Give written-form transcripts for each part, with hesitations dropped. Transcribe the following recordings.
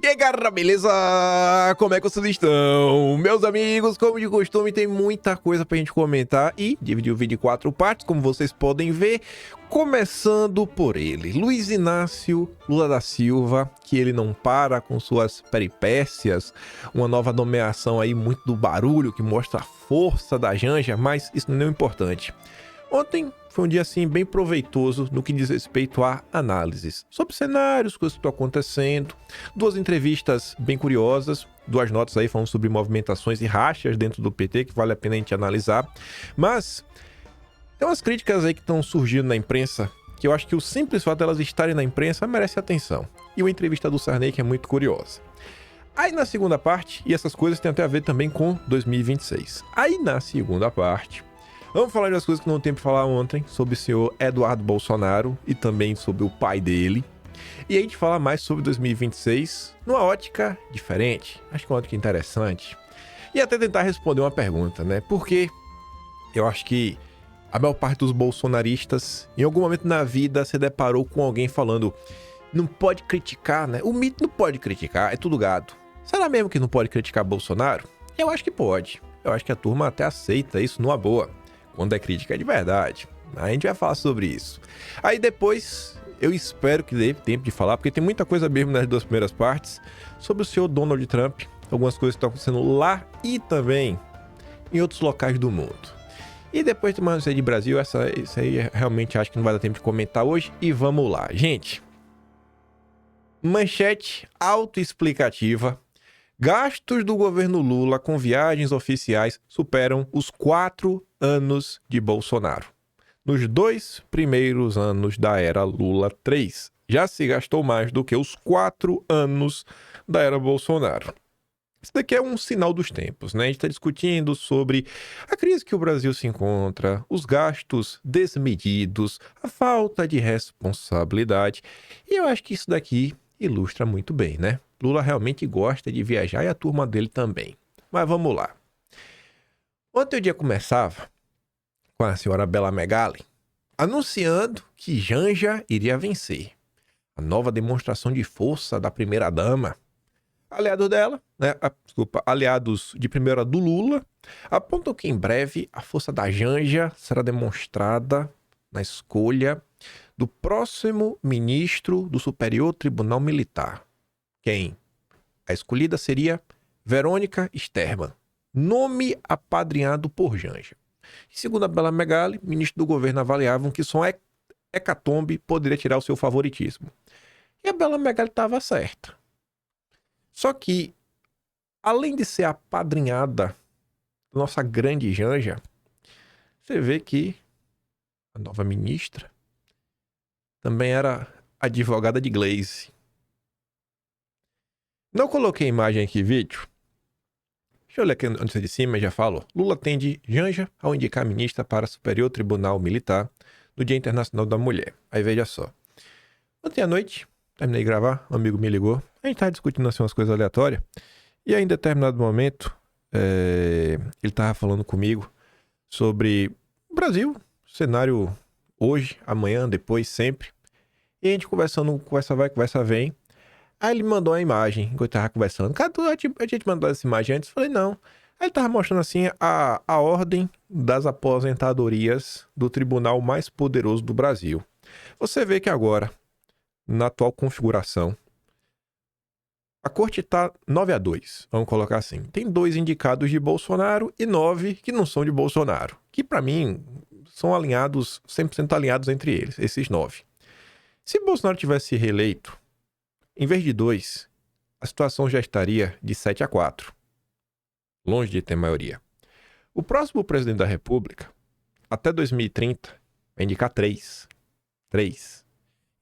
aí, cara, beleza? Como é que vocês estão? Meus amigos, como de costume, tem muita coisa pra gente comentar e dividir o vídeo em 4 partes, como vocês podem ver. Começando por ele, Luiz Inácio Lula da Silva, que ele não para com suas peripécias, uma nova nomeação aí muito do barulho, que mostra a força da Janja, mas isso não é importante. Ontem foi um dia assim bem proveitoso no que diz respeito a análises sobre cenários, coisas que estão acontecendo, 2 entrevistas bem curiosas, 2 notas aí falando sobre movimentações e rachas dentro do PT que vale a pena a gente analisar, mas tem umas críticas aí que estão surgindo na imprensa que eu acho que o simples fato delas estarem na imprensa merece atenção, e uma entrevista do Sarney que é muito curiosa. Aí na segunda parte, e essas coisas têm até a ver também com 2026, aí na segunda parte vamos falar das coisas que não tem pra falar ontem, sobre o senhor Eduardo Bolsonaro e também sobre o pai dele. E a gente fala mais sobre 2026 numa ótica diferente, acho que uma ótica interessante. E até tentar responder uma pergunta, né? Porque eu acho que a maior parte dos bolsonaristas, em algum momento na vida, se deparou com alguém falando: não pode criticar, né? O mito não pode criticar, é tudo gado. Será mesmo que não pode criticar Bolsonaro? Eu acho que pode. Eu acho que a turma até aceita isso numa boa, quando é crítica de verdade. A gente vai falar sobre isso. Aí depois, eu espero que dê tempo de falar, porque tem muita coisa mesmo nas 2 primeiras partes, sobre o senhor Donald Trump, algumas coisas que estão acontecendo lá e também em outros locais do mundo. E depois tem uma notícia de Brasil, isso aí realmente acho que não vai dar tempo de comentar hoje, e vamos lá. Gente, manchete autoexplicativa. Gastos do governo Lula com viagens oficiais superam os 4 anos de Bolsonaro. Nos 2 primeiros anos da era Lula 3, já se gastou mais do que os 4 anos da era Bolsonaro. Isso daqui é um sinal dos tempos, né? A gente está discutindo sobre a crise que o Brasil se encontra, os gastos desmedidos, a falta de responsabilidade. E eu acho que isso daqui ilustra muito bem, né? Lula realmente gosta de viajar e a turma dele também. Mas vamos lá. Ontem o dia começava com a senhora Bela Megali anunciando que Janja iria vencer. A nova demonstração de força da primeira-dama. Aliados dela, né? Aliados de primeira do Lula, apontam que em breve a força da Janja será demonstrada na escolha do próximo ministro do Superior Tribunal Militar. Quem? A escolhida seria Verônica Sterman, nome apadrinhado por Janja. E segundo a Bela Megali, ministros do governo avaliavam que só hecatombe poderia tirar o seu favoritismo. E a Bela Megali estava certa. Só que, além de ser apadrinhada da nossa grande Janja, você vê que a nova ministra também era advogada de Gleisi. Não coloquei imagem aqui, vídeo. Deixa eu ler aqui antes de cima e já falo. Lula atende Janja ao indicar a ministra para o Superior Tribunal Militar no Dia Internacional da Mulher. Aí veja só. Ontem à noite, terminei de gravar, um amigo me ligou. A gente tava discutindo assim umas coisas aleatórias. E aí, em determinado momento, ele tava falando comigo sobre o Brasil, cenário hoje, amanhã, depois, sempre. E a gente conversando, conversa vai, conversa vem. Aí ele mandou a imagem, enquanto eu tava conversando. Cara, a gente mandou essa imagem antes? Eu falei, não. Aí ele tava mostrando assim a ordem das aposentadorias do tribunal mais poderoso do Brasil. Você vê que agora, na atual configuração, a corte tá 9-2, vamos colocar assim. Tem 2 indicados de Bolsonaro e 9 que não são de Bolsonaro. Que pra mim são alinhados, 100% alinhados entre eles, esses 9. Se Bolsonaro tivesse reeleito, em vez de 2, a situação já estaria de 7-4. Longe de ter maioria. O próximo presidente da República, até 2030, vai indicar 3.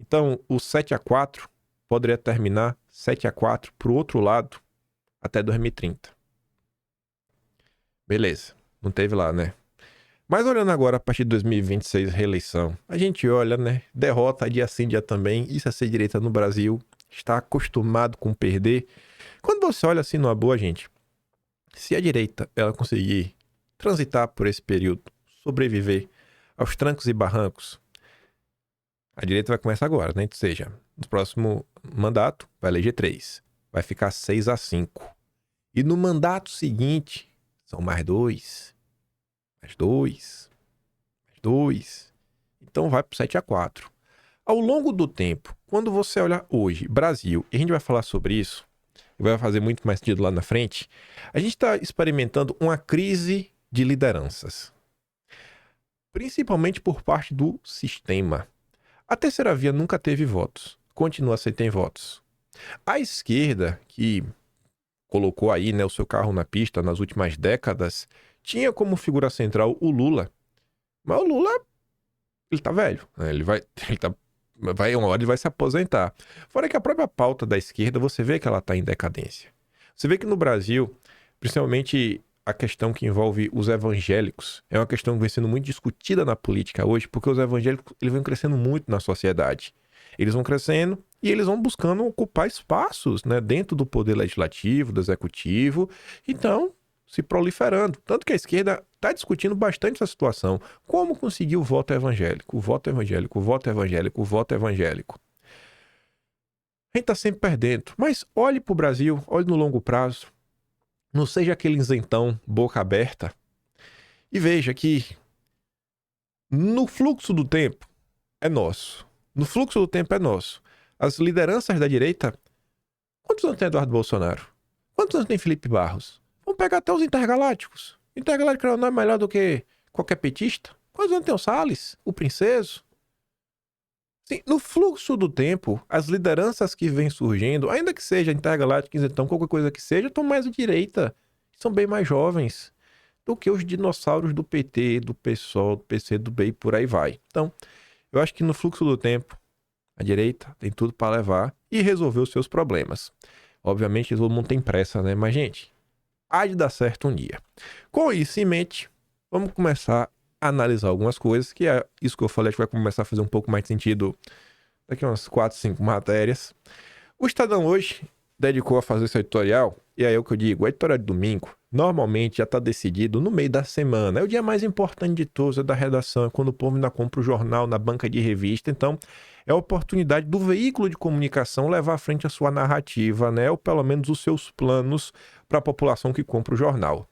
Então, o 7-4 poderia terminar 7-4 para o outro lado até 2030. Beleza, não teve lá, né? Mas olhando agora a partir de 2026, reeleição, a gente olha, né? Derrota dia sim, dia também. Isso é ser direita no Brasil. Está acostumado com perder. Quando você olha assim numa boa, gente, se a direita ela conseguir transitar por esse período, sobreviver aos trancos e barrancos, a direita vai começar agora, né? Ou seja, no próximo mandato vai eleger 3. vai ficar 6-5. E no mandato seguinte, são mais 2, mais 2, mais 2. Então vai para 7-4. Ao longo do tempo, quando você olhar hoje, Brasil, e a gente vai falar sobre isso, e vai fazer muito mais sentido lá na frente, a gente está experimentando uma crise de lideranças. Principalmente por parte do sistema. A terceira via nunca teve votos, continua sem ter votos. A esquerda, que colocou aí, né, o seu carro na pista nas últimas décadas, tinha como figura central o Lula. Mas o Lula, ele tá velho, né? Uma hora ele vai se aposentar. Fora que a própria pauta da esquerda, você vê que ela tá em decadência. Você vê que no Brasil, principalmente a questão que envolve os evangélicos, é uma questão que vem sendo muito discutida na política hoje, porque os evangélicos eles vão crescendo muito na sociedade. Eles vão crescendo e eles vão buscando ocupar espaços, né, dentro do poder legislativo, do executivo. Então, se proliferando. Tanto que a esquerda está discutindo bastante essa situação. Como conseguir o voto evangélico? O voto evangélico, o voto evangélico, o voto evangélico. A gente está sempre perdendo. Mas olhe para o Brasil, olhe no longo prazo. Não seja aquele isentão boca aberta. E veja que no fluxo do tempo é nosso. No fluxo do tempo é nosso. As lideranças da direita... Quantos anos tem Eduardo Bolsonaro? Quantos anos tem Felipe Barros? Vamos pegar até os intergalácticos. Intergaláctico não é melhor do que qualquer petista. Quantos anos tem o Salles? O Princeso? Sim, no fluxo do tempo, as lideranças que vêm surgindo, ainda que seja intergalácticos, então qualquer coisa que seja, estão mais à direita. São bem mais jovens do que os dinossauros do PT, do PSOL, do PCdoB e por aí vai. Então, eu acho que no fluxo do tempo, a direita tem tudo para levar e resolver os seus problemas. Obviamente, todo mundo tem pressa, né? Mas, gente, há de dar certo um dia. Com isso em mente, vamos começar a analisar algumas coisas, que é isso que eu falei, que vai começar a fazer um pouco mais de sentido daqui a umas 4, 5 matérias. O Estadão hoje dedicou a fazer esse editorial, e aí é o que eu digo, o editorial de domingo normalmente já está decidido no meio da semana. É o dia mais importante de todos, é da redação, é quando o povo ainda compra o jornal na banca de revista. Então, é a oportunidade do veículo de comunicação levar à frente a sua narrativa, né? Ou pelo menos os seus planos para a população que compra o jornal.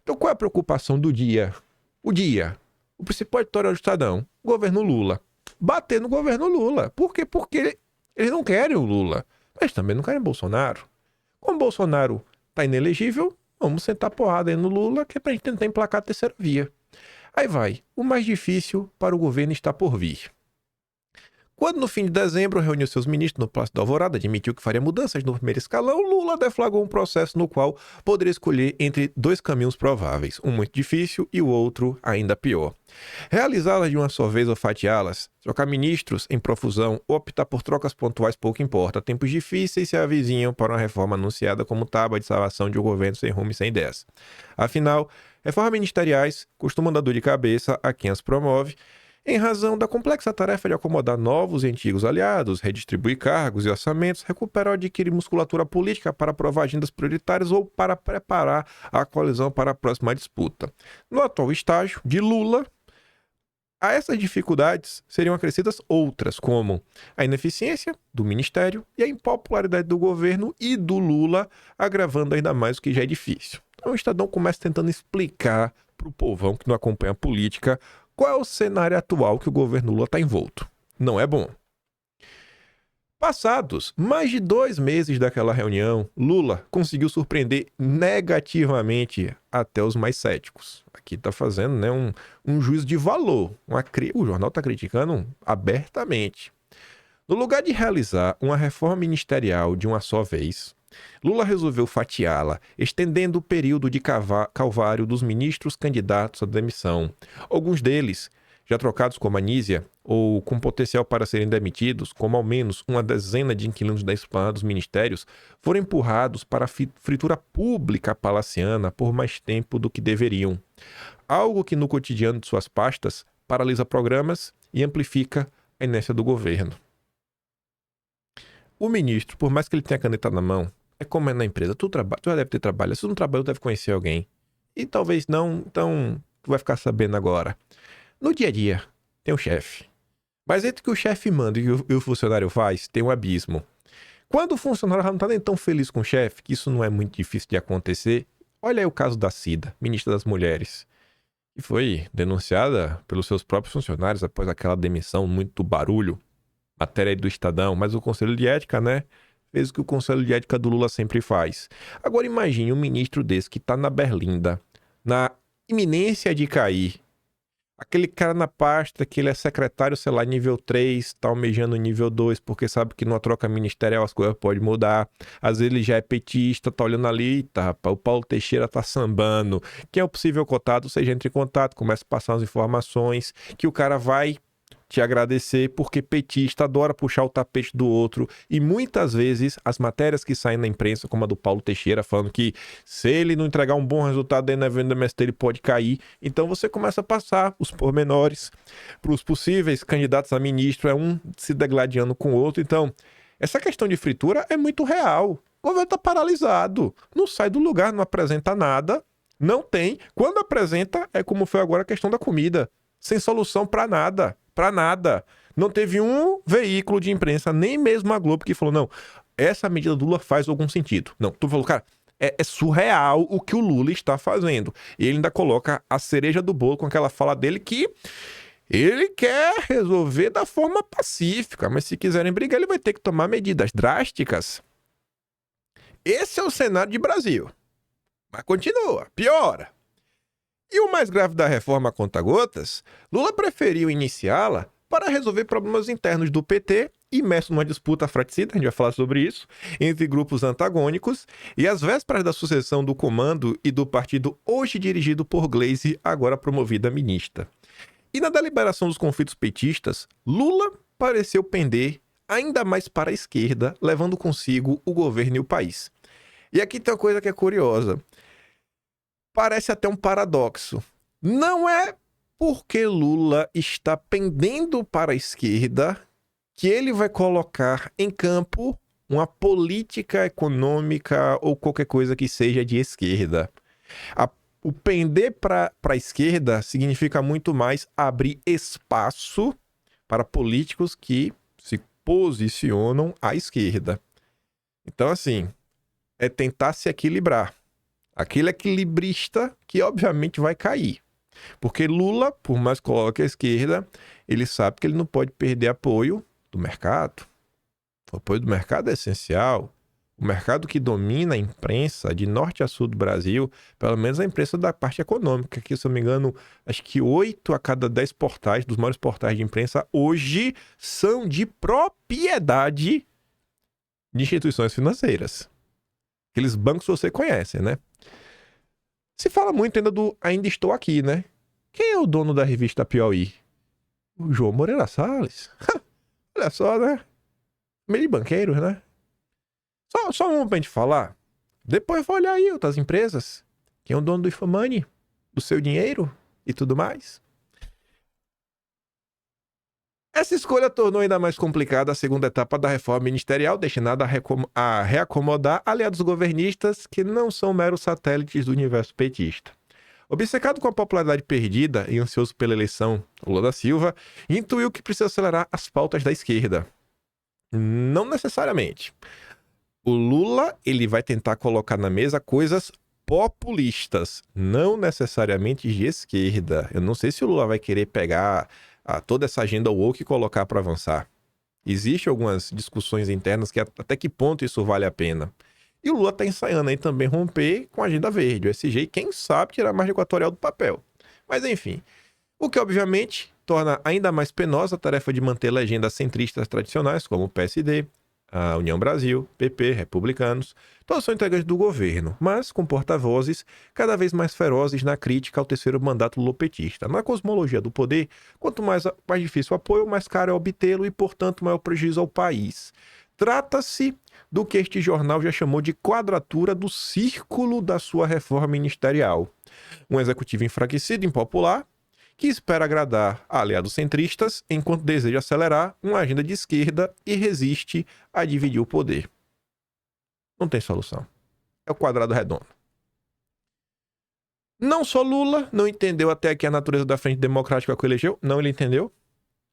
Então, qual é a preocupação do dia? O principal editorial do Estadão, o governo Lula. Bater no governo Lula. Por quê? Porque eles não querem o Lula, mas também não querem Bolsonaro. Como Bolsonaro está inelegível, vamos sentar porrada aí no Lula, que é pra gente tentar emplacar a terceira via. Aí vai, o mais difícil para o governo está por vir. Quando no fim de dezembro reuniu seus ministros no Palácio da Alvorada, admitiu que faria mudanças no primeiro escalão, Lula deflagrou um processo no qual poderia escolher entre dois caminhos prováveis, um muito difícil e o outro ainda pior. Realizá-las de uma só vez ou fatiá-las, trocar ministros em profusão ou optar por trocas pontuais pouco importa. Tempos difíceis se avizinham para uma reforma anunciada como tábua de salvação de um governo sem rumo e sem ideias. Afinal, reformas ministeriais costumam dar dor de cabeça a quem as promove, em razão da complexa tarefa de acomodar novos e antigos aliados, redistribuir cargos e orçamentos, recuperar ou adquirir musculatura política para aprovar agendas prioritárias ou para preparar a coalizão para a próxima disputa. No atual estágio de Lula, a essas dificuldades seriam acrescidas outras, como a ineficiência do ministério e a impopularidade do governo e do Lula, agravando ainda mais o que já é difícil. Então o Estadão começa tentando explicar para o povão que não acompanha a política qual é o cenário atual que o governo Lula está envolto. Não é bom. Passados mais de 2 meses daquela reunião, Lula conseguiu surpreender negativamente até os mais céticos. Aqui está fazendo, né, um juízo de valor. O jornal está criticando abertamente. No lugar de realizar uma reforma ministerial de uma só vez, Lula resolveu fatiá-la, estendendo o período de calvário dos ministros candidatos à demissão. Alguns deles, já trocados como Anísia, ou com potencial para serem demitidos, como ao menos uma dezena de inquilinos da esplanada dos ministérios, foram empurrados para a fritura pública palaciana por mais tempo do que deveriam. Algo que no cotidiano de suas pastas paralisa programas e amplifica a inércia do governo. O ministro, por mais que ele tenha a caneta na mão, é como é na empresa. Tu já deve ter trabalho. Se tu não trabalhou, deve conhecer alguém. E talvez não, então tu vai ficar sabendo agora. No dia a dia, tem o chefe. Mas entre o que o chefe manda e o funcionário faz, tem um abismo. Quando o funcionário já não está nem tão feliz com o chefe, que isso não é muito difícil de acontecer, olha aí o caso da Cida, ministra das Mulheres, que foi denunciada pelos seus próprios funcionários após aquela demissão, muito barulho, matéria aí do Estadão, mas o Conselho de Ética, né, fez o que o Conselho de Ética do Lula sempre faz. Agora imagine um ministro desse que está na berlinda, na iminência de cair, aquele cara na pasta que ele é secretário, sei lá, nível 3, tá almejando nível 2, porque sabe que numa troca ministerial as coisas podem mudar. Às vezes ele já é petista, tá olhando ali, tá, rapaz, o Paulo Teixeira tá sambando. Quem é o possível cotado, seja entre em contato, comece a passar as informações, que o cara vai te agradecer, porque petista adora puxar o tapete do outro, e muitas vezes as matérias que saem na imprensa, como a do Paulo Teixeira, falando que se ele não entregar um bom resultado aí na evento do MST, ele pode cair. Então você começa a passar os pormenores para os possíveis candidatos a ministro, é um se degladiando com o outro. Então, essa questão de fritura é muito real. O governo está paralisado, não sai do lugar, não apresenta nada, não tem. Quando apresenta, é como foi agora a questão da comida, sem solução para nada. Para nada. Não teve um veículo de imprensa, nem mesmo a Globo, que falou, não, essa medida do Lula faz algum sentido. Não, tu falou, cara, é surreal o que o Lula está fazendo. E ele ainda coloca a cereja do bolo com aquela fala dele que ele quer resolver da forma pacífica, mas se quiserem brigar, ele vai ter que tomar medidas drásticas. Esse é o cenário de Brasil. Mas continua, piora. E o mais grave da reforma a conta-gotas, Lula preferiu iniciá-la para resolver problemas internos do PT, imerso numa disputa fratricida, a gente vai falar sobre isso, entre grupos antagônicos, e às vésperas da sucessão do comando e do partido hoje dirigido por Gleisi, agora promovida a ministra. E na deliberação dos conflitos petistas, Lula pareceu pender ainda mais para a esquerda, levando consigo o governo e o país. E aqui tem uma coisa que é curiosa. Parece até um paradoxo. Não é porque Lula está pendendo para a esquerda que ele vai colocar em campo uma política econômica ou qualquer coisa que seja de esquerda. O pender para a esquerda significa muito mais abrir espaço para políticos que se posicionam à esquerda. Então, assim, é tentar se equilibrar. Aquele equilibrista que obviamente vai cair. Porque Lula, por mais que coloque a esquerda, ele sabe que ele não pode perder apoio do mercado. O apoio do mercado é essencial. O mercado que domina a imprensa de norte a sul do Brasil, pelo menos a imprensa da parte econômica, que se eu não me engano, acho que 8 a cada 10 portais, dos maiores portais de imprensa, hoje são de propriedade de instituições financeiras. Aqueles bancos você conhece, né? Se fala muito ainda do Ainda Estou Aqui, né? Quem é o dono da revista Piauí? O João Moreira Salles. Olha só, né? Meio de banqueiros, né? Só um pra gente falar. Depois vai olhar aí outras empresas. Quem é o dono do Ifamani? Do seu dinheiro e tudo mais. Essa escolha tornou ainda mais complicada a segunda etapa da reforma ministerial, destinada a reacomodar aliados governistas que não são meros satélites do universo petista. Obcecado com a popularidade perdida e ansioso pela eleição, Lula da Silva intuiu que precisa acelerar as pautas da esquerda. Não necessariamente. O Lula, ele vai tentar colocar na mesa coisas populistas, não necessariamente de esquerda. Eu não sei se o Lula vai querer pegar toda essa agenda woke e colocar para avançar. Existem algumas discussões internas que até que ponto isso vale a pena. E o Lula está ensaiando aí também romper com a agenda verde, o SG, e quem sabe tirar mais equatorial do papel. Mas enfim, o que obviamente torna ainda mais penosa a tarefa de manter legendas centristas tradicionais, como o PSD, a União Brasil, PP, republicanos, todos são integrantes do governo, mas com porta-vozes cada vez mais ferozes na crítica ao terceiro mandato lulopetista. Na cosmologia do poder, quanto mais difícil o apoio, mais caro é obtê-lo e, portanto, maior prejuízo ao país. Trata-se do que este jornal já chamou de quadratura do círculo da sua reforma ministerial. Um executivo enfraquecido e impopular, que espera agradar a aliados centristas, enquanto deseja acelerar uma agenda de esquerda e resiste a dividir o poder. Não tem solução. É o quadrado redondo. Não só Lula não entendeu até aqui a natureza da Frente Democrática que o elegeu. Não, ele entendeu.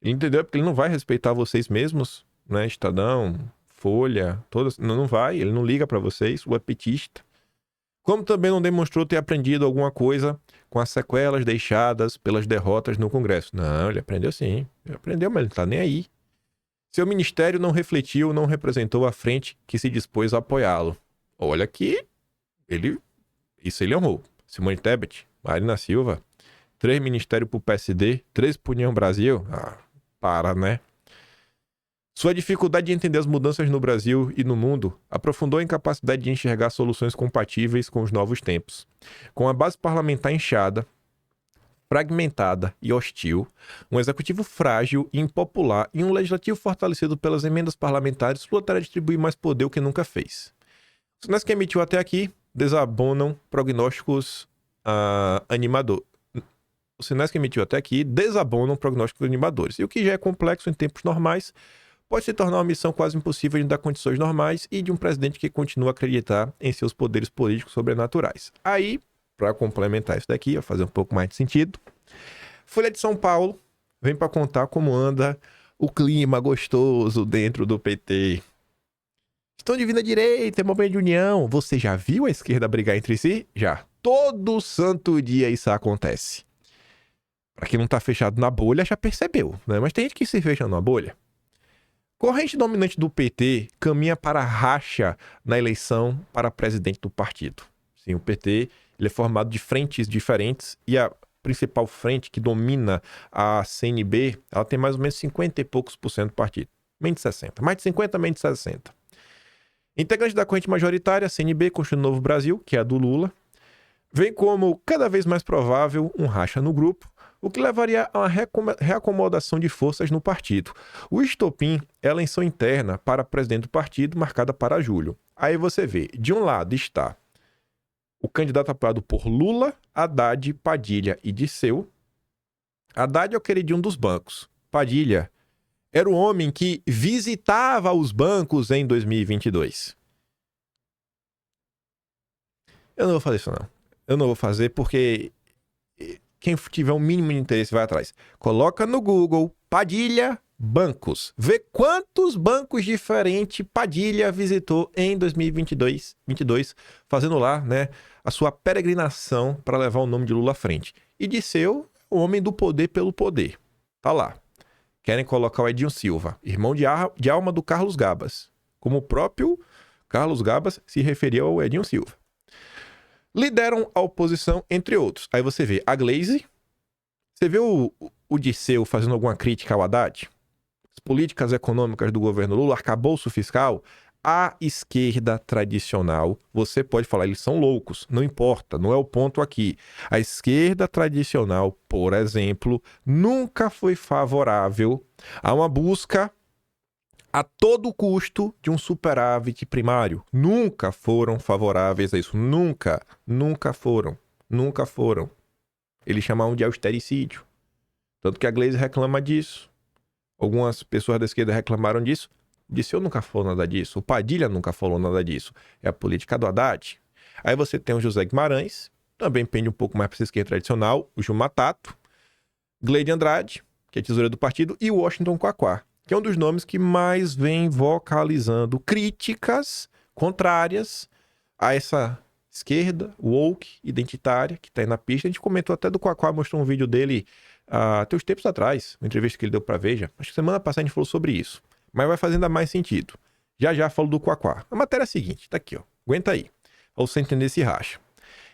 Ele entendeu porque ele não vai respeitar vocês mesmos, né? Estadão, Folha, todas, não vai, ele não liga para vocês, o é petista. Como também não demonstrou ter aprendido alguma coisa com as sequelas deixadas pelas derrotas no Congresso. Não, ele aprendeu sim, ele aprendeu, mas ele não tá nem aí. Seu ministério não refletiu, não representou a frente que se dispôs a apoiá-lo. Olha que isso ele honrou. Simone Tebet, Marina Silva, 3 ministérios pro PSD, 3 pro União Brasil. Ah, para, né? Sua dificuldade de entender as mudanças no Brasil e no mundo aprofundou a incapacidade de enxergar soluções compatíveis com os novos tempos. Com a base parlamentar inchada, fragmentada e hostil, um executivo frágil e impopular e um legislativo fortalecido pelas emendas parlamentares, Lula terá de distribuir mais poder o que nunca fez. Os sinais que emitiu até aqui desabonam prognósticos animadores. Os sinais que emitiu até aqui desabonam prognósticos animadores. E o que já é complexo em tempos normais pode se tornar uma missão quase impossível de dar condições normais e de um presidente que continua a acreditar em seus poderes políticos sobrenaturais. Aí, para complementar isso daqui, vai fazer um pouco mais de sentido, Folha de São Paulo vem para contar como anda o clima gostoso dentro do PT. Estão dividindo a direita, é movimento de união. Você já viu a esquerda brigar entre si? Já. Todo santo dia isso acontece. Para quem não tá fechado na bolha, já percebeu, né? Mas tem gente que se fecha na bolha. Corrente dominante do PT caminha para racha na eleição para presidente do partido. Sim, o PT ele é formado de frentes diferentes e a principal frente que domina a CNB, ela tem mais ou menos 50 e poucos por cento do partido. Menos de 60. Mais de 50, menos de 60. Integrante da corrente majoritária, a CNB, Constituindo Novo Brasil, que é a do Lula, vem como cada vez mais provável um racha no grupo, o que levaria a uma reacomodação de forças no partido. O estopim é a eleição interna para presidente do partido, marcada para julho. Aí você vê, de um lado está o candidato apoiado por Lula, Haddad, Padilha e Dirceu. Haddad é o queridinho dos bancos. Padilha era o homem que visitava os bancos em 2022. Eu não vou fazer isso, não. Eu não vou fazer porque quem tiver um mínimo de interesse vai atrás. Coloca no Google Padilha Bancos. Vê quantos bancos diferentes Padilha visitou em 2022, fazendo lá, né, a sua peregrinação para levar o nome de Lula à frente. E Dirceu, o homem do poder pelo poder. Tá lá. Querem colocar o Edinho Silva, irmão de alma do Carlos Gabas. Como o próprio Carlos Gabas se referia ao Edinho Silva. Lideram a oposição, entre outros. Aí você vê a Glaze. Você vê o Dirceu fazendo alguma crítica ao Haddad? As políticas econômicas do governo Lula, arcabouço fiscal. A esquerda tradicional, você pode falar, eles são loucos, não importa, não é o ponto aqui. A esquerda tradicional, por exemplo, nunca foi favorável a uma busca a todo custo de um superávit primário. Nunca foram favoráveis a isso. Nunca foram. Eles chamavam de austericídio. Tanto que a Glaze reclama disso. Algumas pessoas da esquerda reclamaram disso. Dirceu nunca falou nada disso. O Padilha nunca falou nada disso. É a política do Haddad. Aí você tem o José Guimarães, também pende um pouco mais para a esquerda tradicional, o Gilmar Tato, Gleide Andrade, que é tesoureiro do partido, e o Washington Quaquá, que é um dos nomes que mais vem vocalizando críticas contrárias a essa esquerda, woke, identitária, que está aí na pista. A gente comentou até do Quaquá, mostrou um vídeo dele até uns tempos atrás, uma entrevista que ele deu para Veja. Acho que semana passada a gente falou sobre isso. Mas vai fazendo mais sentido. Já falo do Quaquá. A matéria é a seguinte, tá aqui, ó. Aguenta aí, pra você entender esse racha.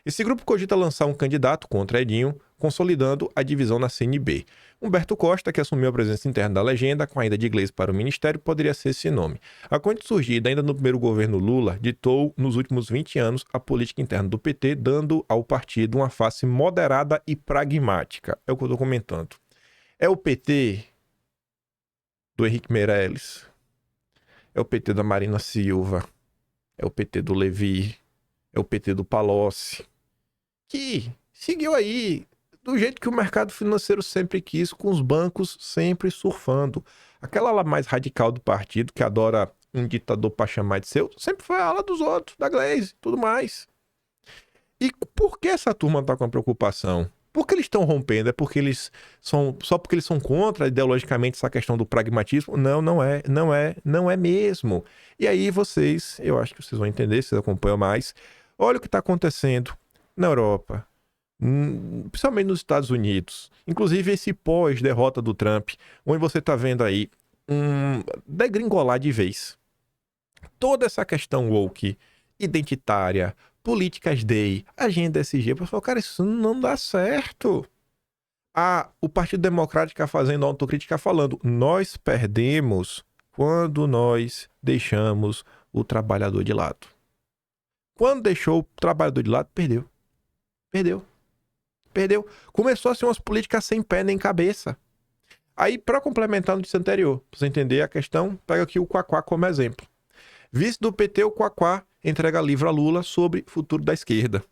Esse grupo cogita lançar um candidato contra Edinho, consolidando a divisão na CNB. Humberto Costa, que assumiu a presença interna da legenda, com a ida de Gleisi para o ministério, poderia ser esse nome. A corrente surgida ainda no primeiro governo Lula ditou, nos últimos 20 anos, a política interna do PT, dando ao partido uma face moderada e pragmática. É o que eu estou comentando. É o PT do Henrique Meirelles, é o PT da Marina Silva, é o PT do Levi, é o PT do Palocci, que seguiu aí do jeito que o mercado financeiro sempre quis, com os bancos sempre surfando. Aquela ala mais radical do partido, que adora um ditador para chamar de seu, sempre foi a ala dos outros, da Glaze, tudo mais. E por que essa turma tá com a preocupação? Por que eles estão rompendo? É porque eles são... Só porque eles são contra ideologicamente essa questão do pragmatismo? Não, não é mesmo. E aí vocês, eu acho que vocês vão entender, vocês acompanham mais. Olha o que está acontecendo na Europa, principalmente nos Estados Unidos. Inclusive esse pós-derrota do Trump, onde você está vendo aí degringolar de vez. Toda essa questão woke, identitária, políticas day, agenda SG, o pessoal, cara, isso não dá certo. O Partido Democrático está fazendo autocrítica falando, nós perdemos quando nós deixamos o trabalhador de lado. Quando deixou o trabalhador de lado, perdeu. Começou a ser umas políticas sem pé nem cabeça. Aí, para complementar a notícia anterior, pra você entender a questão, pega aqui o Quaquá como exemplo. Vice do PT, o Quaquá, entrega livro a Lula sobre futuro da esquerda.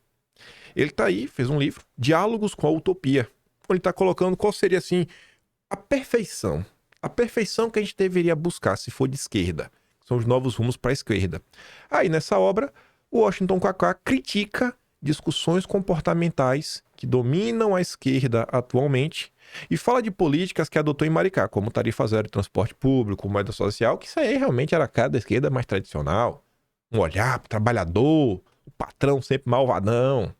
Ele tá aí, fez um livro, Diálogos com a Utopia. Ele tá colocando qual seria, assim, a perfeição. A perfeição que a gente deveria buscar se for de esquerda. São os novos rumos para a esquerda. Aí, nessa obra, o Washington Quaquá critica discussões comportamentais que dominam a esquerda atualmente e fala de políticas que adotou em Maricá, como tarifa zero de transporte público, moeda social, que isso aí realmente era a cara da esquerda mais tradicional. Um olhar para o trabalhador, o patrão sempre malvadão.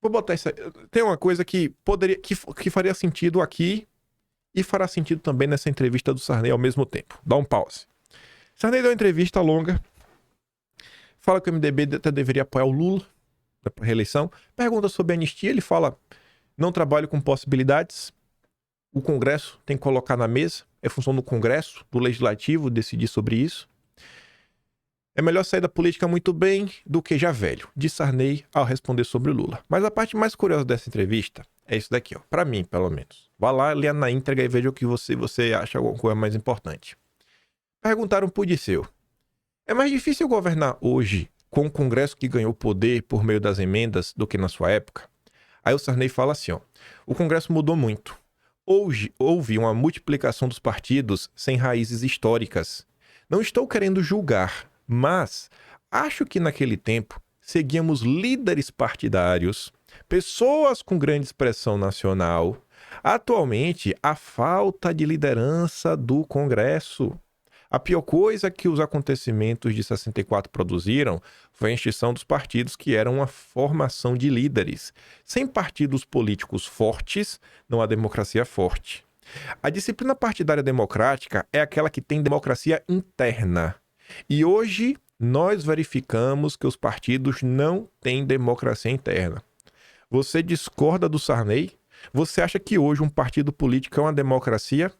Vou botar isso aí. Tem uma coisa que que faria sentido aqui e fará sentido também nessa entrevista do Sarney ao mesmo tempo. Dá um pause. Sarney deu uma entrevista longa, fala que o MDB até deveria apoiar o Lula para reeleição, pergunta sobre a anistia, ele fala, não trabalho com possibilidades, o Congresso tem que colocar na mesa, é função do Congresso, do Legislativo, decidir sobre isso. É melhor sair da política muito bem do que já velho, disse Sarney ao responder sobre o Lula. Mas a parte mais curiosa dessa entrevista é isso daqui, ó, para mim, pelo menos. Vá lá, leia na íntegra e veja o que você acha alguma coisa mais importante. Perguntaram pro Disseu, é mais difícil governar hoje com o Congresso que ganhou poder por meio das emendas do que na sua época? Aí o Sarney fala assim, ó, o Congresso mudou muito. Hoje houve uma multiplicação dos partidos sem raízes históricas. Não estou querendo julgar, mas acho que naquele tempo seguíamos líderes partidários, pessoas com grande expressão nacional. Atualmente, a falta de liderança do Congresso. A pior coisa que os acontecimentos de 64 produziram foi a extinção dos partidos, que eram uma formação de líderes. Sem partidos políticos fortes, não há democracia forte. A disciplina partidária democrática é aquela que tem democracia interna. E hoje nós verificamos que os partidos não têm democracia interna. Você discorda do Sarney? Você acha que hoje um partido político é uma democracia?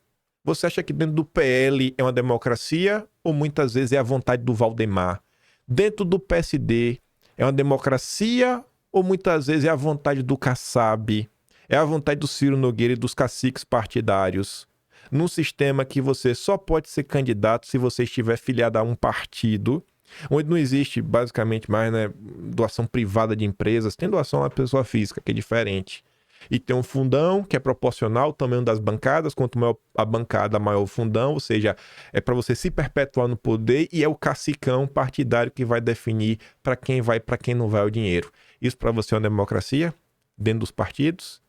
Você acha que dentro do PL é uma democracia ou muitas vezes é a vontade do Valdemar? Dentro do PSD é uma democracia ou muitas vezes é a vontade do Kassab? É a vontade do Ciro Nogueira e dos caciques partidários? Num sistema que você só pode ser candidato se você estiver filiado a um partido, onde não existe basicamente mais, né, doação privada de empresas, tem doação à pessoa física, que é diferente. E tem um fundão que é proporcional ao tamanho das bancadas, quanto maior a bancada, maior o fundão, ou seja, é para você se perpetuar no poder e é o cacicão partidário que vai definir para quem vai e para quem não vai o dinheiro. Isso para você é uma democracia dentro dos partidos?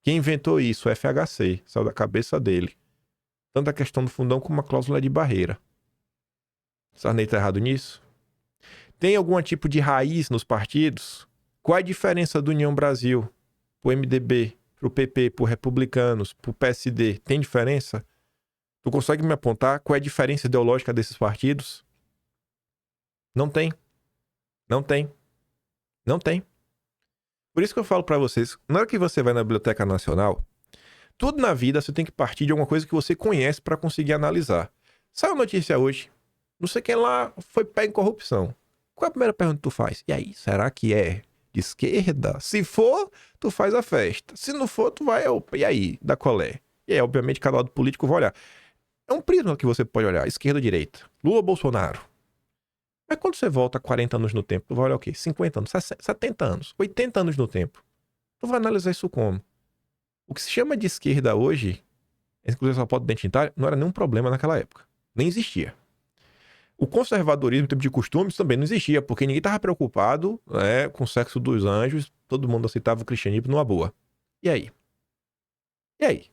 Quem inventou isso? O FHC, saiu da cabeça dele. Tanto a questão do fundão como a cláusula de barreira. Sarney está errado nisso? Tem algum tipo de raiz nos partidos? Qual a diferença do União Brasil pro MDB, pro PP, pro Republicanos, pro PSD? Tem diferença? Tu consegue me apontar qual é a diferença ideológica desses partidos? Não tem. Não tem. Não tem. Por isso que eu falo pra vocês, na hora que você vai na Biblioteca Nacional, tudo na vida você tem que partir de alguma coisa que você conhece pra conseguir analisar. Saiu notícia hoje, não sei quem lá foi pego em corrupção. Qual é a primeira pergunta que tu faz? E aí, será que é de esquerda? Se for, tu faz a festa. Se não for, tu vai, opa, e aí, da colé? E aí, obviamente, cada lado político vai olhar. É um prisma que você pode olhar, esquerda ou direita. Lula ou Bolsonaro? Mas quando você volta 40 anos no tempo, tu vai olhar o quê? 50 anos, 70 anos, 80 anos no tempo. Tu vai analisar isso como? O que se chama de esquerda hoje, inclusive essa foto identitária, não era nenhum problema naquela época. Nem existia. O conservadorismo, em termos de costumes, também não existia, porque ninguém estava preocupado, né, com o sexo dos anjos, todo mundo aceitava o cristianismo numa boa. E aí? E aí?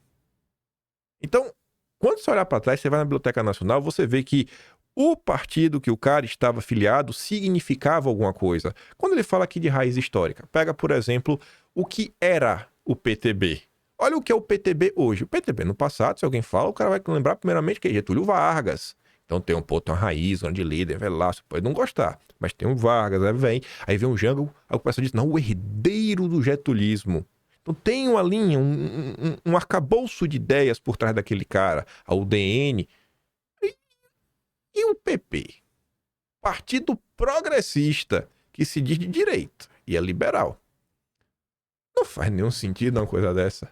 Então, quando você olhar para trás, você vai na Biblioteca Nacional, você vê que o partido que o cara estava afiliado significava alguma coisa. Quando ele fala aqui de raiz histórica, pega, por exemplo, o que era o PTB. Olha o que é o PTB hoje. O PTB no passado, se alguém fala, o cara vai lembrar primeiramente que é Getúlio Vargas. Então tem uma raiz, um de líder, Velasco, pode não gostar. Mas tem um Vargas, aí vem um Jango, aí o pessoal diz, não, o herdeiro do getulismo. Então tem uma linha, um arcabouço de ideias por trás daquele cara, a UDN. E o PP? Partido progressista, que se diz de direita e é liberal. Não faz nenhum sentido uma coisa dessa.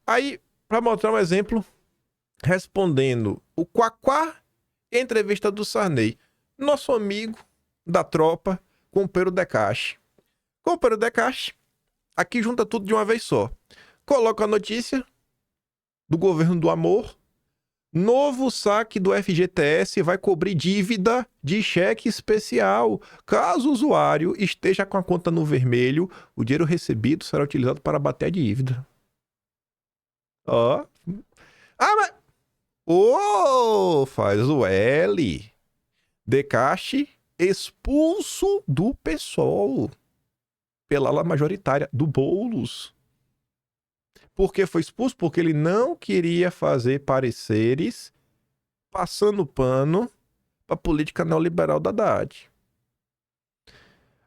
Aí, para mostrar um exemplo, respondendo o Quaquá, entrevista do Sarney. Nosso amigo da tropa, Companheiro Decache. Companheiro Decache, aqui junta tudo de uma vez só. Coloca a notícia do governo do amor. Novo saque do FGTS vai cobrir dívida de cheque especial. Caso o usuário esteja com a conta no vermelho, o dinheiro recebido será utilizado para bater a dívida. Ó. Mas... faz o L. Decache expulso do PSOL pela ala majoritária do Boulos. Por que foi expulso? Porque ele não queria fazer pareceres passando pano para a política neoliberal da Haddad.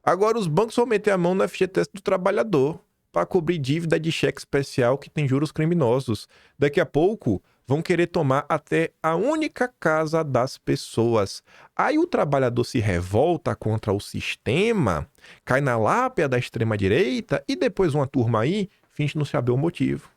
Agora os bancos vão meter a mão no FGTS do trabalhador para cobrir dívida de cheque especial que tem juros criminosos. Daqui a pouco vão querer tomar até a única casa das pessoas. Aí o trabalhador se revolta contra o sistema, cai na lápia da extrema-direita e depois uma turma aí finge não saber o motivo.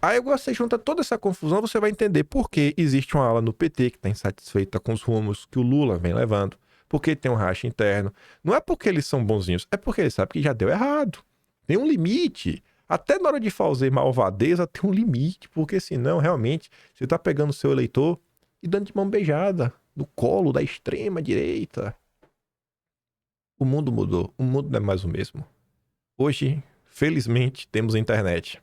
Aí você junta toda essa confusão, você vai entender por que existe uma ala no PT que está insatisfeita com os rumos que o Lula vem levando, porque tem um racha interno. Não é porque eles são bonzinhos, é porque eles sabem que já deu errado. Tem um limite. Até na hora de fazer malvadeza tem um limite, porque senão, realmente, você está pegando o seu eleitor e dando de mão beijada no colo da extrema-direita. O mundo mudou, o mundo não é mais o mesmo. Hoje, felizmente, temos a internet.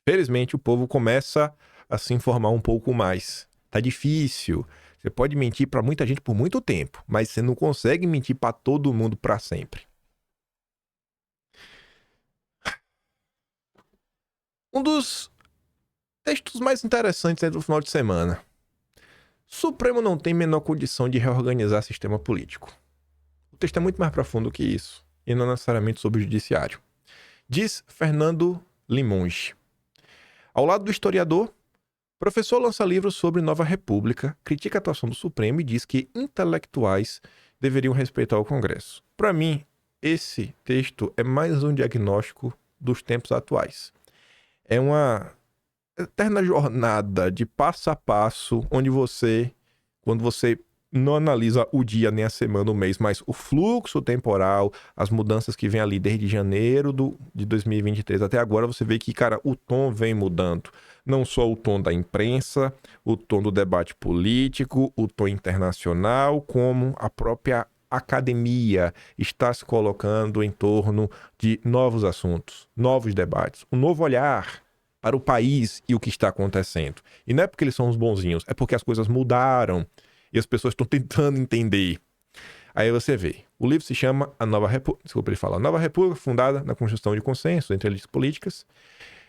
Felizmente, o povo começa a se informar um pouco mais. Tá difícil. Você pode mentir para muita gente por muito tempo, mas você não consegue mentir para todo mundo para sempre. Um dos textos mais interessantes do final de semana. Supremo não tem menor condição de reorganizar sistema político. O texto é muito mais profundo que isso, e não necessariamente sobre o judiciário. Diz Fernando Limonge. Ao lado do historiador, o professor lança livros sobre Nova República, critica a atuação do Supremo e diz que intelectuais deveriam respeitar o Congresso. Para mim, esse texto é mais um diagnóstico dos tempos atuais. É uma eterna jornada de passo a passo, onde você, quando você não analisa o dia, nem a semana, o mês, mas o fluxo temporal, as mudanças que vem ali desde janeiro de 2023 até agora, você vê que, cara, o tom vem mudando. Não só o tom da imprensa, o tom do debate político, o tom internacional, como a própria academia está se colocando em torno de novos assuntos, novos debates, um novo olhar para o país e o que está acontecendo. E não é porque eles são os bonzinhos, é porque as coisas mudaram e as pessoas estão tentando entender. Aí você vê, o livro se chama A Nova República, desculpa, ele fala, A Nova República, fundada na construção de consenso entre elites políticas.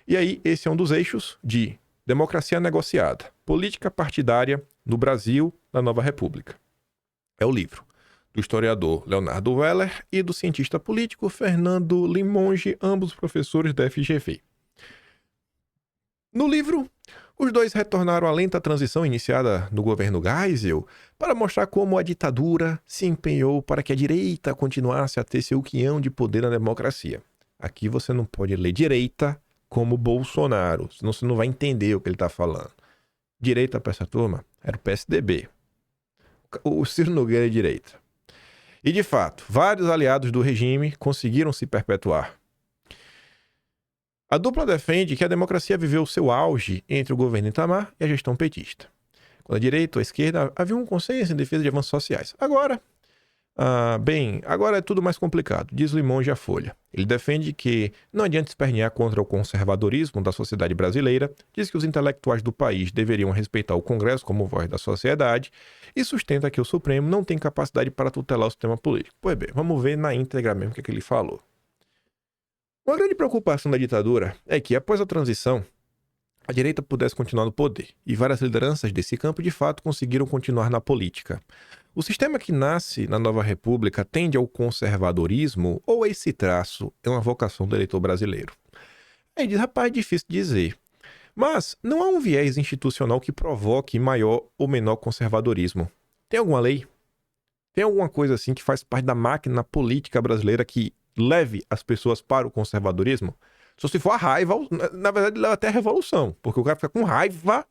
E aí, esse é um dos eixos de democracia negociada, política partidária no Brasil, na Nova República. É o livro do historiador Leonardo Weller e do cientista político Fernando Limonge, ambos professores da FGV. No livro, os dois retornaram à lenta transição iniciada no governo Geisel para mostrar como a ditadura se empenhou para que a direita continuasse a ter seu quinhão de poder na democracia. Aqui você não pode ler direita como Bolsonaro, senão você não vai entender o que ele está falando. Direita para essa turma era o PSDB. O Ciro Nogueira é direita. E, de fato, vários aliados do regime conseguiram se perpetuar. A dupla defende que a democracia viveu seu auge entre o governo Itamar e a gestão petista. Quando a direita ou a esquerda havia um consenso em defesa de avanços sociais. Agora é tudo mais complicado, diz Limonge à Folha. Ele defende que não adianta espernear contra o conservadorismo da sociedade brasileira, diz que os intelectuais do país deveriam respeitar o Congresso como voz da sociedade e sustenta que o Supremo não tem capacidade para tutelar o sistema político. Pois bem, vamos ver na íntegra mesmo o que ele falou. Uma grande preocupação da ditadura é que, após a transição, a direita pudesse continuar no poder, e várias lideranças desse campo de fato conseguiram continuar na política. O sistema que nasce na Nova República tende ao conservadorismo ou esse traço é uma vocação do eleitor brasileiro? Aí diz, rapaz, é difícil dizer. Mas não há um viés institucional que provoque maior ou menor conservadorismo. Tem alguma lei? Tem alguma coisa assim que faz parte da máquina política brasileira que leve as pessoas para o conservadorismo? Só se for a raiva, na verdade leva até a revolução, porque o cara fica com raiva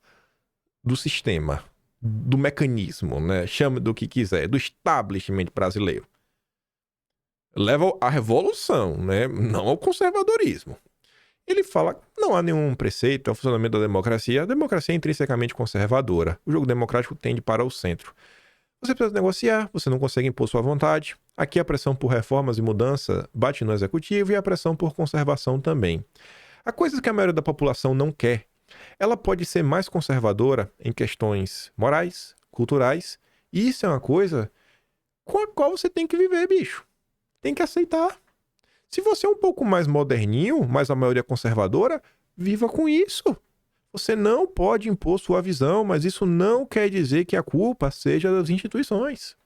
do sistema, do mecanismo, né? Chame do que quiser, do establishment brasileiro. Leva à revolução, né? Não ao conservadorismo. Ele fala que não há nenhum preceito ao funcionamento da democracia. A democracia é intrinsecamente conservadora. O jogo democrático tende para o centro. Você precisa negociar, você não consegue impor sua vontade. Aqui a pressão por reformas e mudança bate no executivo e a pressão por conservação também. Há coisas que a maioria da população não quer. Ela pode ser mais conservadora em questões morais, culturais, e isso é uma coisa com a qual você tem que viver, bicho. Tem que aceitar. Se você é um pouco mais moderninho, mas a maioria é conservadora, viva com isso. Você não pode impor sua visão, mas isso não quer dizer que a culpa seja das instituições.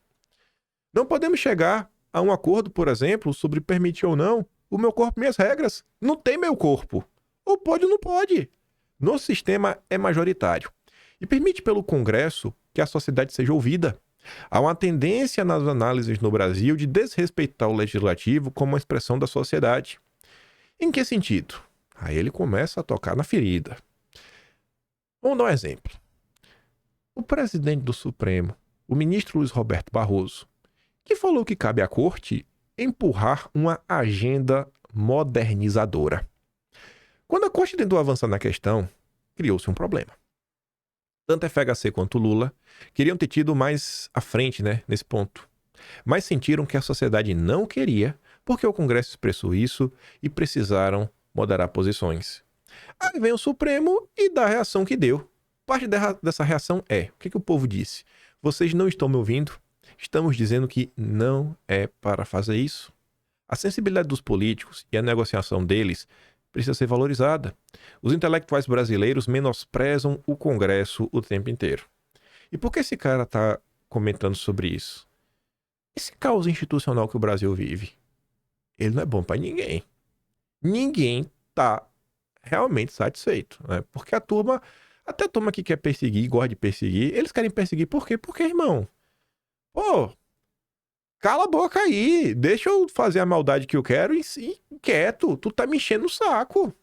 Não podemos chegar a um acordo, por exemplo, sobre permitir ou não o meu corpo, minhas regras. Não tem meu corpo. Ou pode ou não pode. Nosso sistema é majoritário e permite pelo Congresso que a sociedade seja ouvida. Há uma tendência nas análises no Brasil de desrespeitar o legislativo como uma expressão da sociedade. Em que sentido? Aí ele começa a tocar na ferida. Vamos dar um exemplo. O presidente do Supremo, o ministro Luiz Roberto Barroso, que falou que cabe à corte empurrar uma agenda modernizadora. Quando a corte tentou avançar na questão, criou-se um problema. Tanto FHC quanto Lula queriam ter tido mais à frente, nesse ponto. Mas sentiram que a sociedade não queria, porque o Congresso expressou isso e precisaram moderar posições. Aí vem o Supremo e dá a reação que deu. Parte dessa reação é, o que o povo disse? Vocês não estão me ouvindo? Estamos dizendo que não é para fazer isso. A sensibilidade dos políticos e a negociação deles precisa ser valorizada. Os intelectuais brasileiros menosprezam o Congresso o tempo inteiro. E por que esse cara está comentando sobre isso? Esse caos institucional que o Brasil vive, ele não é bom para ninguém. Ninguém está realmente satisfeito, né? Porque até a turma que quer perseguir, gosta de perseguir, eles querem perseguir por quê? Porque, irmão, pô, cala a boca aí, deixa eu fazer a maldade que eu quero e quieto, tu tá me enchendo o saco.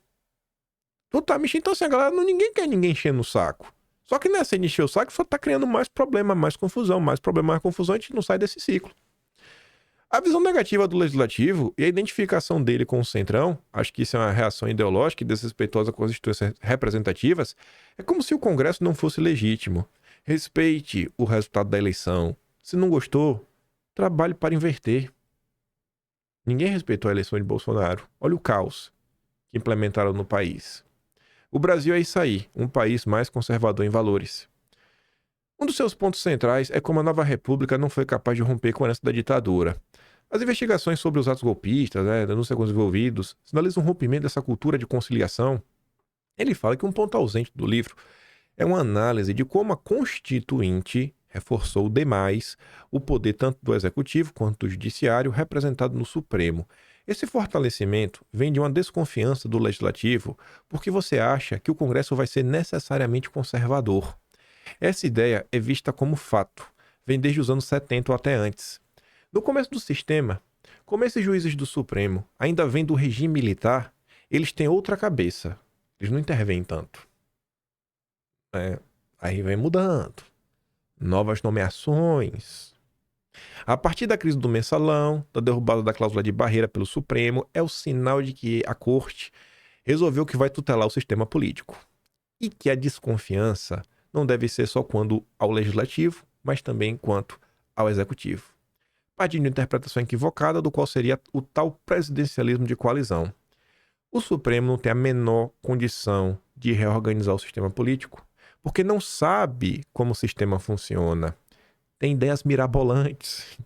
Tu tá me enchendo, então assim, a galera, ninguém quer ninguém enchendo o saco. Só que nessa encher o saco só tá criando mais problema, mais confusão, mais problema, mais confusão, a gente não sai desse ciclo. A visão negativa do legislativo e a identificação dele com o centrão, acho que isso é uma reação ideológica e desrespeitosa com as instituições representativas, é como se o Congresso não fosse legítimo. Respeite o resultado da eleição. Se não gostou, trabalhe para inverter. Ninguém respeitou a eleição de Bolsonaro. Olha o caos que implementaram no país. O Brasil é isso aí, um país mais conservador em valores. Um dos seus pontos centrais é como a Nova República não foi capaz de romper com a herança da ditadura. As investigações sobre os atos golpistas, denúncias com os envolvidos, sinalizam um rompimento dessa cultura de conciliação. Ele fala que um ponto ausente do livro é uma análise de como a Constituinte reforçou demais o poder tanto do Executivo quanto do Judiciário representado no Supremo. Esse fortalecimento vem de uma desconfiança do Legislativo porque você acha que o Congresso vai ser necessariamente conservador. Essa ideia é vista como fato, vem desde os anos 70 ou até antes. No começo do sistema, como esses juízes do Supremo ainda vêm do regime militar, eles têm outra cabeça, eles não intervêm tanto. Aí vem mudando, novas nomeações. A partir da crise do mensalão, da derrubada da cláusula de barreira pelo Supremo, é o sinal de que a Corte resolveu que vai tutelar o sistema político. E que a desconfiança não deve ser só quando ao legislativo, mas também quanto ao executivo. Partindo de interpretação equivocada do qual seria o tal presidencialismo de coalizão. O Supremo não tem a menor condição de reorganizar o sistema político, porque não sabe como o sistema funciona. Tem ideias mirabolantes.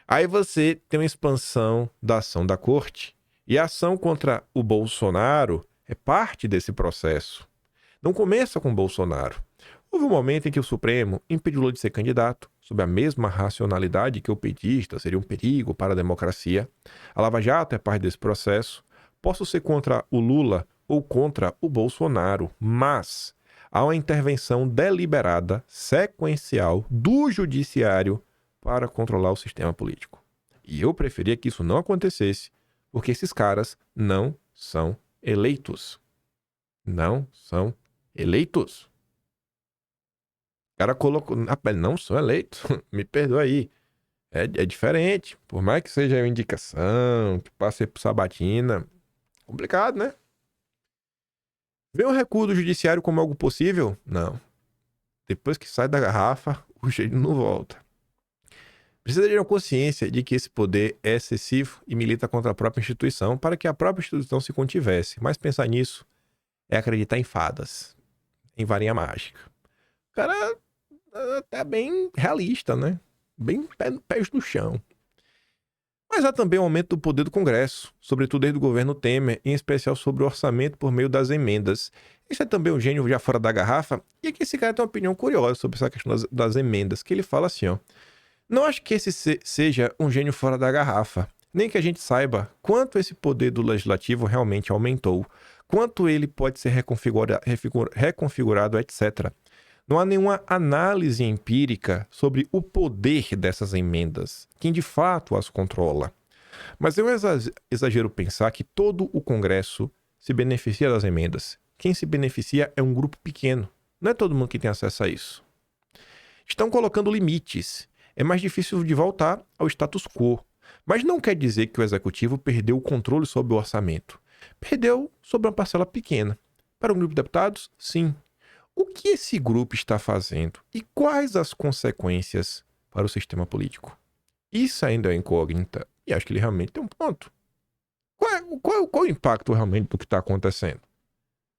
Aí você tem uma expansão da ação da corte, e a ação contra o Bolsonaro é parte desse processo. Não começa com Bolsonaro. Houve um momento em que o Supremo impediu Lula de ser candidato, sob a mesma racionalidade que o petista seria um perigo para a democracia. A Lava Jato é parte desse processo. Posso ser contra o Lula ou contra o Bolsonaro, mas há uma intervenção deliberada, sequencial, do judiciário para controlar o sistema político. E eu preferia que isso não acontecesse, porque esses caras não são eleitos. Não são eleitos. O cara colocou... não são eleitos. Me perdoa aí. É diferente. Por mais que seja uma indicação, que passe por sabatina. Complicado, né? Vê um recuo do judiciário como algo possível? Não. Depois que sai da garrafa, o jeito não volta. Precisa ter uma consciência de que esse poder é excessivo e milita contra a própria instituição para que a própria instituição se contivesse. Mas pensar nisso é acreditar em fadas, em varinha mágica. O cara é bem realista, né? Bem pés no chão. Mas há também o aumento do poder do Congresso, sobretudo desde o governo Temer, em especial sobre o orçamento por meio das emendas. Esse é também um gênio já fora da garrafa, e aqui esse cara tem uma opinião curiosa sobre essa questão das emendas, que ele fala assim, ó. Não acho que esse seja um gênio fora da garrafa, nem que a gente saiba quanto esse poder do legislativo realmente aumentou, quanto ele pode ser reconfigurado, etc. Não há nenhuma análise empírica sobre o poder dessas emendas, quem de fato as controla. Mas eu exagero pensar que todo o Congresso se beneficia das emendas. Quem se beneficia é um grupo pequeno. Não é todo mundo que tem acesso a isso. Estão colocando limites. É mais difícil de voltar ao status quo. Mas não quer dizer que o Executivo perdeu o controle sobre o orçamento. Perdeu sobre uma parcela pequena. Para um grupo de deputados, sim. O que esse grupo está fazendo e quais as consequências para o sistema político? Isso ainda é incógnita e acho que ele realmente tem um ponto. Qual o impacto realmente do que está acontecendo?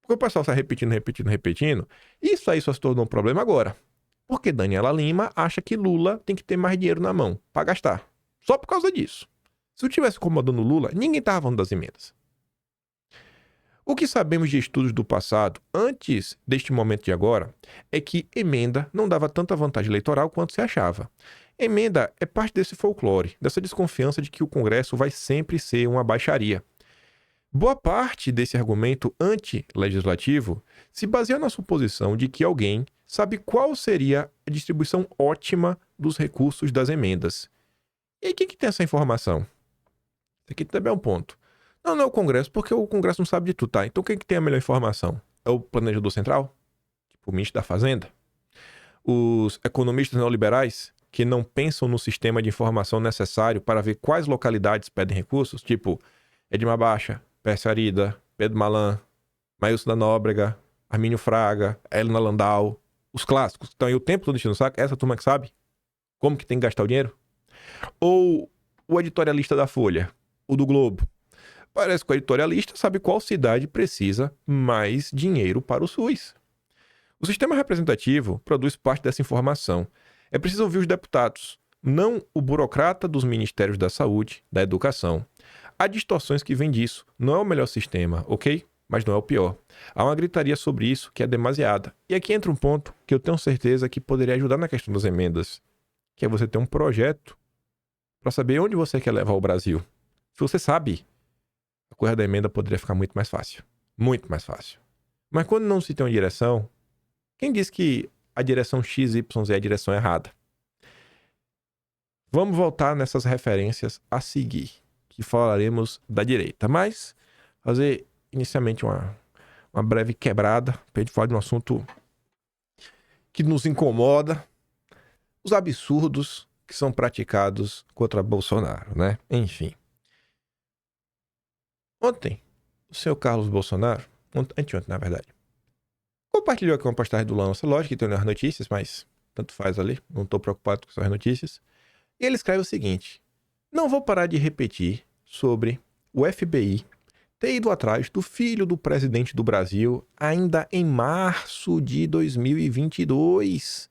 Porque o pessoal está repetindo. Isso aí só se tornou um problema agora. Porque Daniela Lima acha que Lula tem que ter mais dinheiro na mão para gastar. Só por causa disso. Se eu tivesse incomodando Lula, ninguém estava falando das emendas. O que sabemos de estudos do passado, antes deste momento de agora, é que emenda não dava tanta vantagem eleitoral quanto se achava. Emenda é parte desse folclore, dessa desconfiança de que o Congresso vai sempre ser uma baixaria. Boa parte desse argumento anti-legislativo se baseia na suposição de que alguém sabe qual seria a distribuição ótima dos recursos das emendas. E aí, quem que tem essa informação? Isso aqui também é um ponto. Não é o Congresso, porque o Congresso não sabe de tudo, tá? Então quem que tem a melhor informação? É o planejador central? Tipo o ministro da Fazenda? Os economistas neoliberais, que não pensam no sistema de informação necessário para ver quais localidades pedem recursos? Tipo Edmar Baixa, Pércio Arida, Pedro Malan, Maílson da Nóbrega, Armínio Fraga, Helena Landau, os clássicos. Então aí o tempo todo enchendo o saco, essa turma que sabe como que tem que gastar o dinheiro? Ou o editorialista da Folha, o do Globo? Parece que o editorialista sabe qual cidade precisa mais dinheiro para o SUS. O sistema representativo produz parte dessa informação. É preciso ouvir os deputados, não o burocrata dos ministérios da saúde, da educação. Há distorções que vêm disso. Não é o melhor sistema, ok? Mas não é o pior. Há uma gritaria sobre isso que é demasiada. E aqui entra um ponto que eu tenho certeza que poderia ajudar na questão das emendas, que é você ter um projeto para saber onde você quer levar o Brasil. Se você sabe, a coisa da emenda poderia ficar muito mais fácil. Muito mais fácil. Mas quando não se tem uma direção, quem diz que a direção XYZ é a direção errada? Vamos voltar nessas referências a seguir, que falaremos da direita. Mas fazer inicialmente uma breve quebrada para a gente falar de um assunto que nos incomoda, os absurdos que são praticados contra Bolsonaro, né? Enfim. Ontem, o senhor Carlos Bolsonaro, anteontem, na verdade, compartilhou aqui uma postagem do Lance, lógico que tem as notícias, mas tanto faz ali, não tô preocupado com essas notícias. E ele escreve o seguinte: não vou parar de repetir sobre o FBI ter ido atrás do filho do presidente do Brasil ainda em março de 2022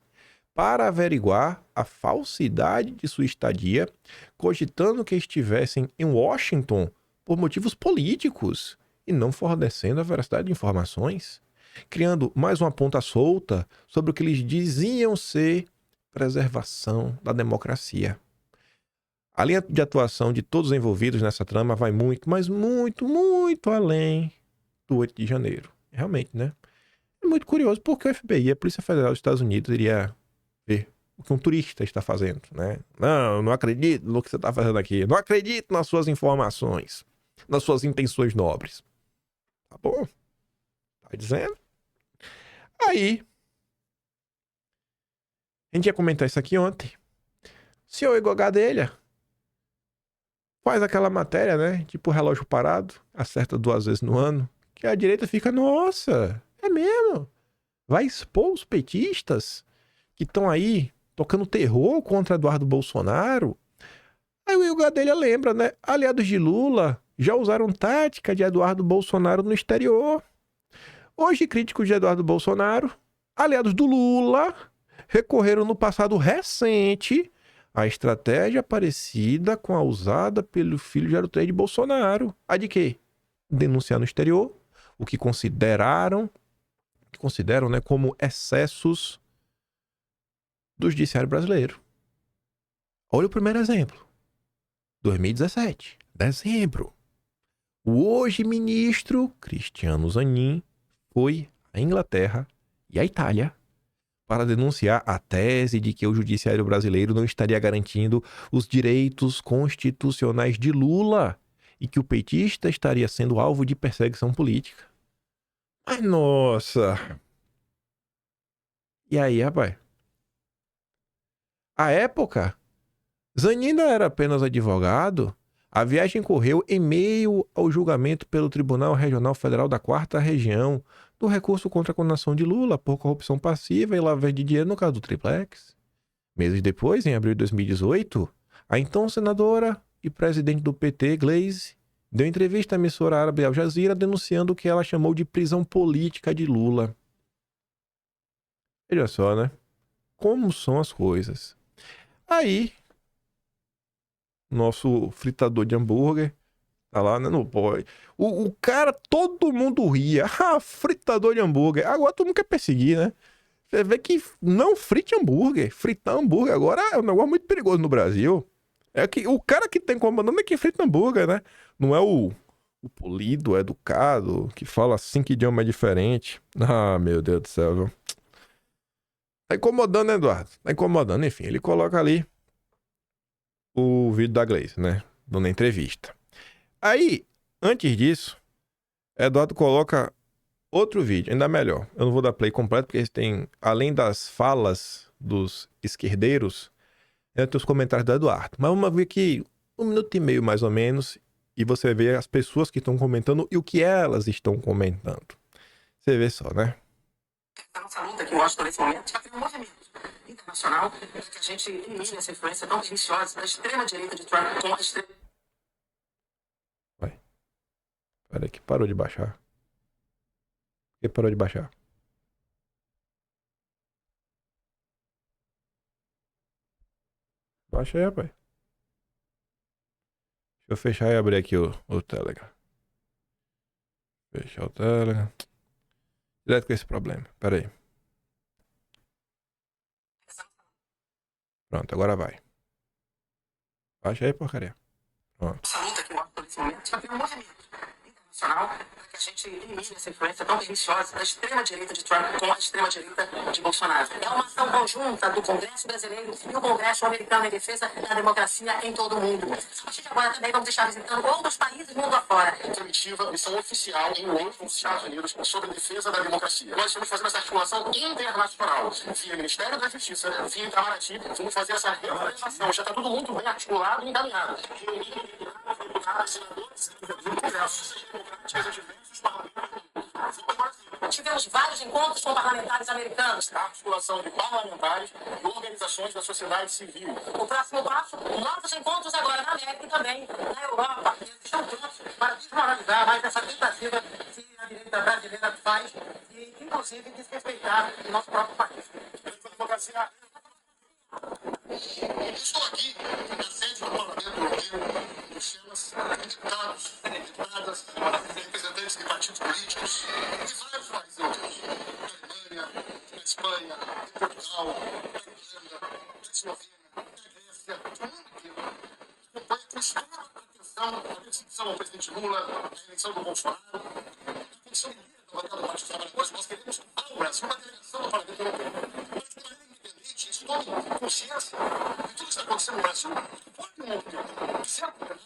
para averiguar a falsidade de sua estadia, cogitando que estivessem em Washington por motivos políticos e não fornecendo a veracidade de informações, criando mais uma ponta solta sobre o que eles diziam ser preservação da democracia. A linha de atuação de todos os envolvidos nessa trama vai muito, mas muito, muito além do 8 de janeiro. Realmente, né? É muito curioso porque o FBI, a Polícia Federal dos Estados Unidos, iria ver o que um turista está fazendo, né? Não acredito no que você está fazendo aqui. Não acredito nas suas informações, nas suas intenções nobres. Tá bom? Tá dizendo? Aí, a gente ia comentar isso aqui ontem. O senhor Igor Gadelha faz aquela matéria, né? Tipo relógio parado, acerta 2 vezes no ano, que a direita fica, nossa, é mesmo? Vai expor os petistas que estão aí tocando terror contra Eduardo Bolsonaro? Aí o Igor Gadelha lembra, né? Aliados de Lula já usaram tática de Eduardo Bolsonaro no exterior. Hoje, críticos de Eduardo Bolsonaro, aliados do Lula, recorreram no passado recente a estratégia parecida com a usada pelo filho 03 de Bolsonaro. A de quê? Denunciar no exterior o que consideram, né, como excessos do judiciário brasileiro. Olha o primeiro exemplo. 2017, dezembro. O hoje ministro Cristiano Zanin foi à Inglaterra e à Itália para denunciar a tese de que o judiciário brasileiro não estaria garantindo os direitos constitucionais de Lula e que o petista estaria sendo alvo de perseguição política. Ai, nossa! E aí, rapaz? À época, Zanin ainda era apenas advogado. A viagem correu em meio ao julgamento pelo Tribunal Regional Federal da 4ª Região do recurso contra a condenação de Lula por corrupção passiva e lavagem de dinheiro no caso do Triplex. Meses depois, em abril de 2018, a então senadora e presidente do PT, Gleisi, deu entrevista à emissora árabe Al Jazeera denunciando o que ela chamou de prisão política de Lula. Veja só, né? Como são as coisas. Aí, nosso fritador de hambúrguer tá lá, né? Não pode. O cara, todo mundo ria. Ah, fritador de hambúrguer. Agora todo mundo quer perseguir, né? Você vê que não frite hambúrguer. Fritar hambúrguer agora é um negócio muito perigoso no Brasil. É que o cara que tá incomodando é que frita hambúrguer, né? Não é o polido, o educado, que fala 5 idiomas diferentes. Ah, meu Deus do céu, viu? Tá incomodando, né, Eduardo? Tá incomodando. Enfim, ele coloca ali o vídeo da Gleisi, né? Dando a entrevista. Aí, antes disso, Eduardo coloca outro vídeo, ainda melhor. Eu não vou dar play completo, porque tem, além das falas dos esquerdeiros, tem os comentários do Eduardo. Mas vamos ver aqui 1 minuto e meio, mais ou menos, e você vê as pessoas que estão comentando e o que elas estão comentando. Você vê só, né? A nossa luta aqui em Washington, nesse momento, já tem um movimento internacional para que a gente elimine essa influência tão perniciosa da extrema-direita de Trump com a extrema... Peraí que parou de baixar. Por que parou de baixar? Baixa aí, rapaz. Deixa eu fechar e abrir aqui o Telegram. Fechar o Telegram. Direto com esse problema. Pera aí. Pronto, agora vai. Baixa aí, porcaria. Pronto. Essa luta aqui em Washington, nesse momento, já tem um movimento internacional para que a gente elimine essa influência tão perniciosa da extrema-direita de Trump com a extrema-direita de Bolsonaro. É uma ação conjunta do Congresso brasileiro e do Congresso americano em defesa da democracia em todo o mundo. A partir de agora também vamos estar visitando outros países mundo afora. Comitiva, missão oficial em Washington, nos Estados Unidos, sobre defesa da democracia. Nós estamos fazendo essa articulação internacional, via Ministério da Justiça, via Itamaraty, vamos fazer essa reorganização. Já está tudo muito bem articulado e encaminhado. Senadores, do Congresso, democráticas e diversos parlamentos. Tivemos vários encontros com parlamentares americanos. A articulação de parlamentares e organizações da sociedade civil. O próximo passo, novos encontros agora na América e também na Europa. Eles estão prontos para desmoralizar mais essa tentativa que a direita brasileira faz e, inclusive, desrespeitar o nosso próprio país. Democracia. Estou aqui na sede do Parlamento Europeu, em Bruxelas, deputados, deputadas, representantes de partidos políticos de vários países europeus. Da Alemanha, da Espanha, de Portugal, da Irlanda, da Eslovênia, da Grécia, do mundo inteiro. Acompanha com extrema atenção a perseguição ao presidente Lula, a eleição do Bolsonaro, a atenção líder da bancada do Partido dos Trabalhadores. Nós queremos ao Brasil uma delegação do Parlamento Europeu. Mas de maneira independente, estou em consciência de tudo que está acontecendo no Brasil. Pode não opinião. Certo?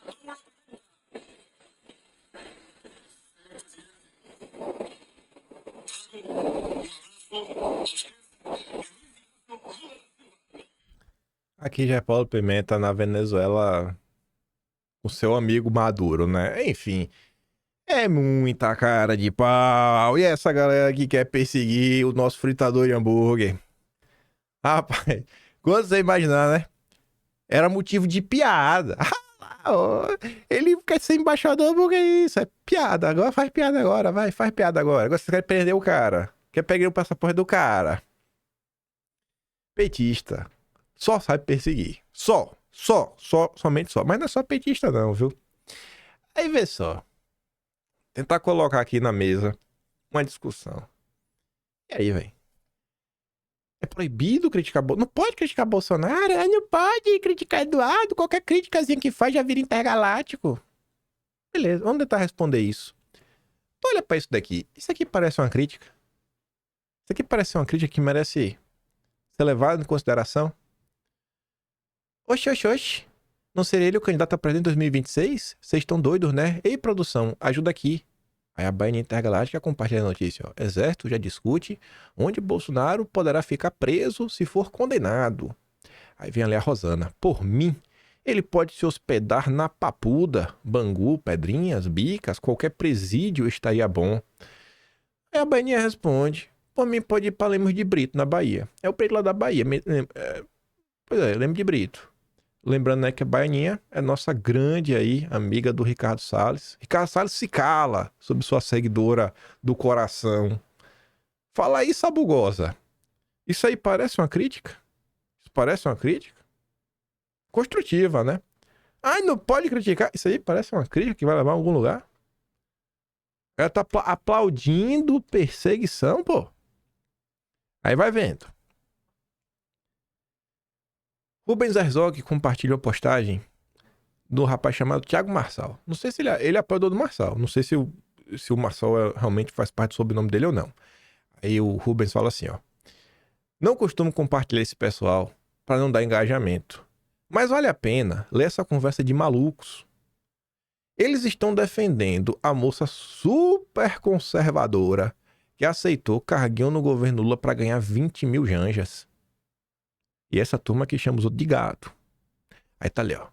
Aqui já é Paulo Pimenta na Venezuela com seu amigo Maduro, né? Enfim, é muita cara de pau. E essa galera que quer perseguir o nosso fritador de hambúrguer. Rapaz, quando você imaginar, né? Era motivo de piada. Ele quer ser embaixador porque é isso, é piada. Agora faz piada agora, vai, faz piada agora. Agora você quer prender o cara. Quer pegar o passaporte do cara. Petista. Só sabe perseguir. Somente só. Mas não é só petista não, viu? Aí vê só. Tentar colocar aqui na mesa uma discussão. E aí, velho? É proibido criticar Bolsonaro? Não pode criticar Bolsonaro? Não pode criticar Eduardo? Qualquer criticazinha que faz já vira intergaláctico. Beleza, vamos tentar responder isso. Então, olha pra isso daqui. Isso aqui parece uma crítica? Isso aqui parece uma crítica que merece ser levada em consideração? Oxi. Não seria ele o candidato a presidente em 2026? Vocês estão doidos, né? Ei, produção, ajuda aqui. Aí a Bahia Intergaláctica compartilha a notícia, ó. Exército já discute onde Bolsonaro poderá ficar preso se for condenado. Aí vem ali a Rosana. Por mim, ele pode se hospedar na Papuda, Bangu, Pedrinhas, Bicas, qualquer presídio estaria bom. Aí a Bahia responde. Por mim, pode ir para Lemos de Brito, na Bahia. É o preto lá da Bahia. Pois é, Lemos de Brito. Lembrando, né, que a Baianinha é nossa grande aí amiga do Ricardo Salles. Ricardo Salles se cala sobre sua seguidora do coração. Fala aí, Sabugosa. Isso aí parece uma crítica? Isso parece uma crítica? Construtiva, né? Ai, não pode criticar. Isso aí parece uma crítica que vai levar a algum lugar? Ela tá aplaudindo perseguição, pô. Aí vai vendo. Rubens Herzog compartilhou a postagem do rapaz chamado Thiago Marçal. Não sei se ele é apoiador do Marçal. Não sei se o Marçal realmente faz parte do sobrenome dele ou não. Aí o Rubens fala assim, ó. Não costumo compartilhar esse pessoal para não dar engajamento. Mas vale a pena ler essa conversa de malucos. Eles estão defendendo a moça super conservadora que aceitou carguinho no governo Lula para ganhar 20 mil janjas. E essa turma que chama os outros de gato. Aí tá ali, ó.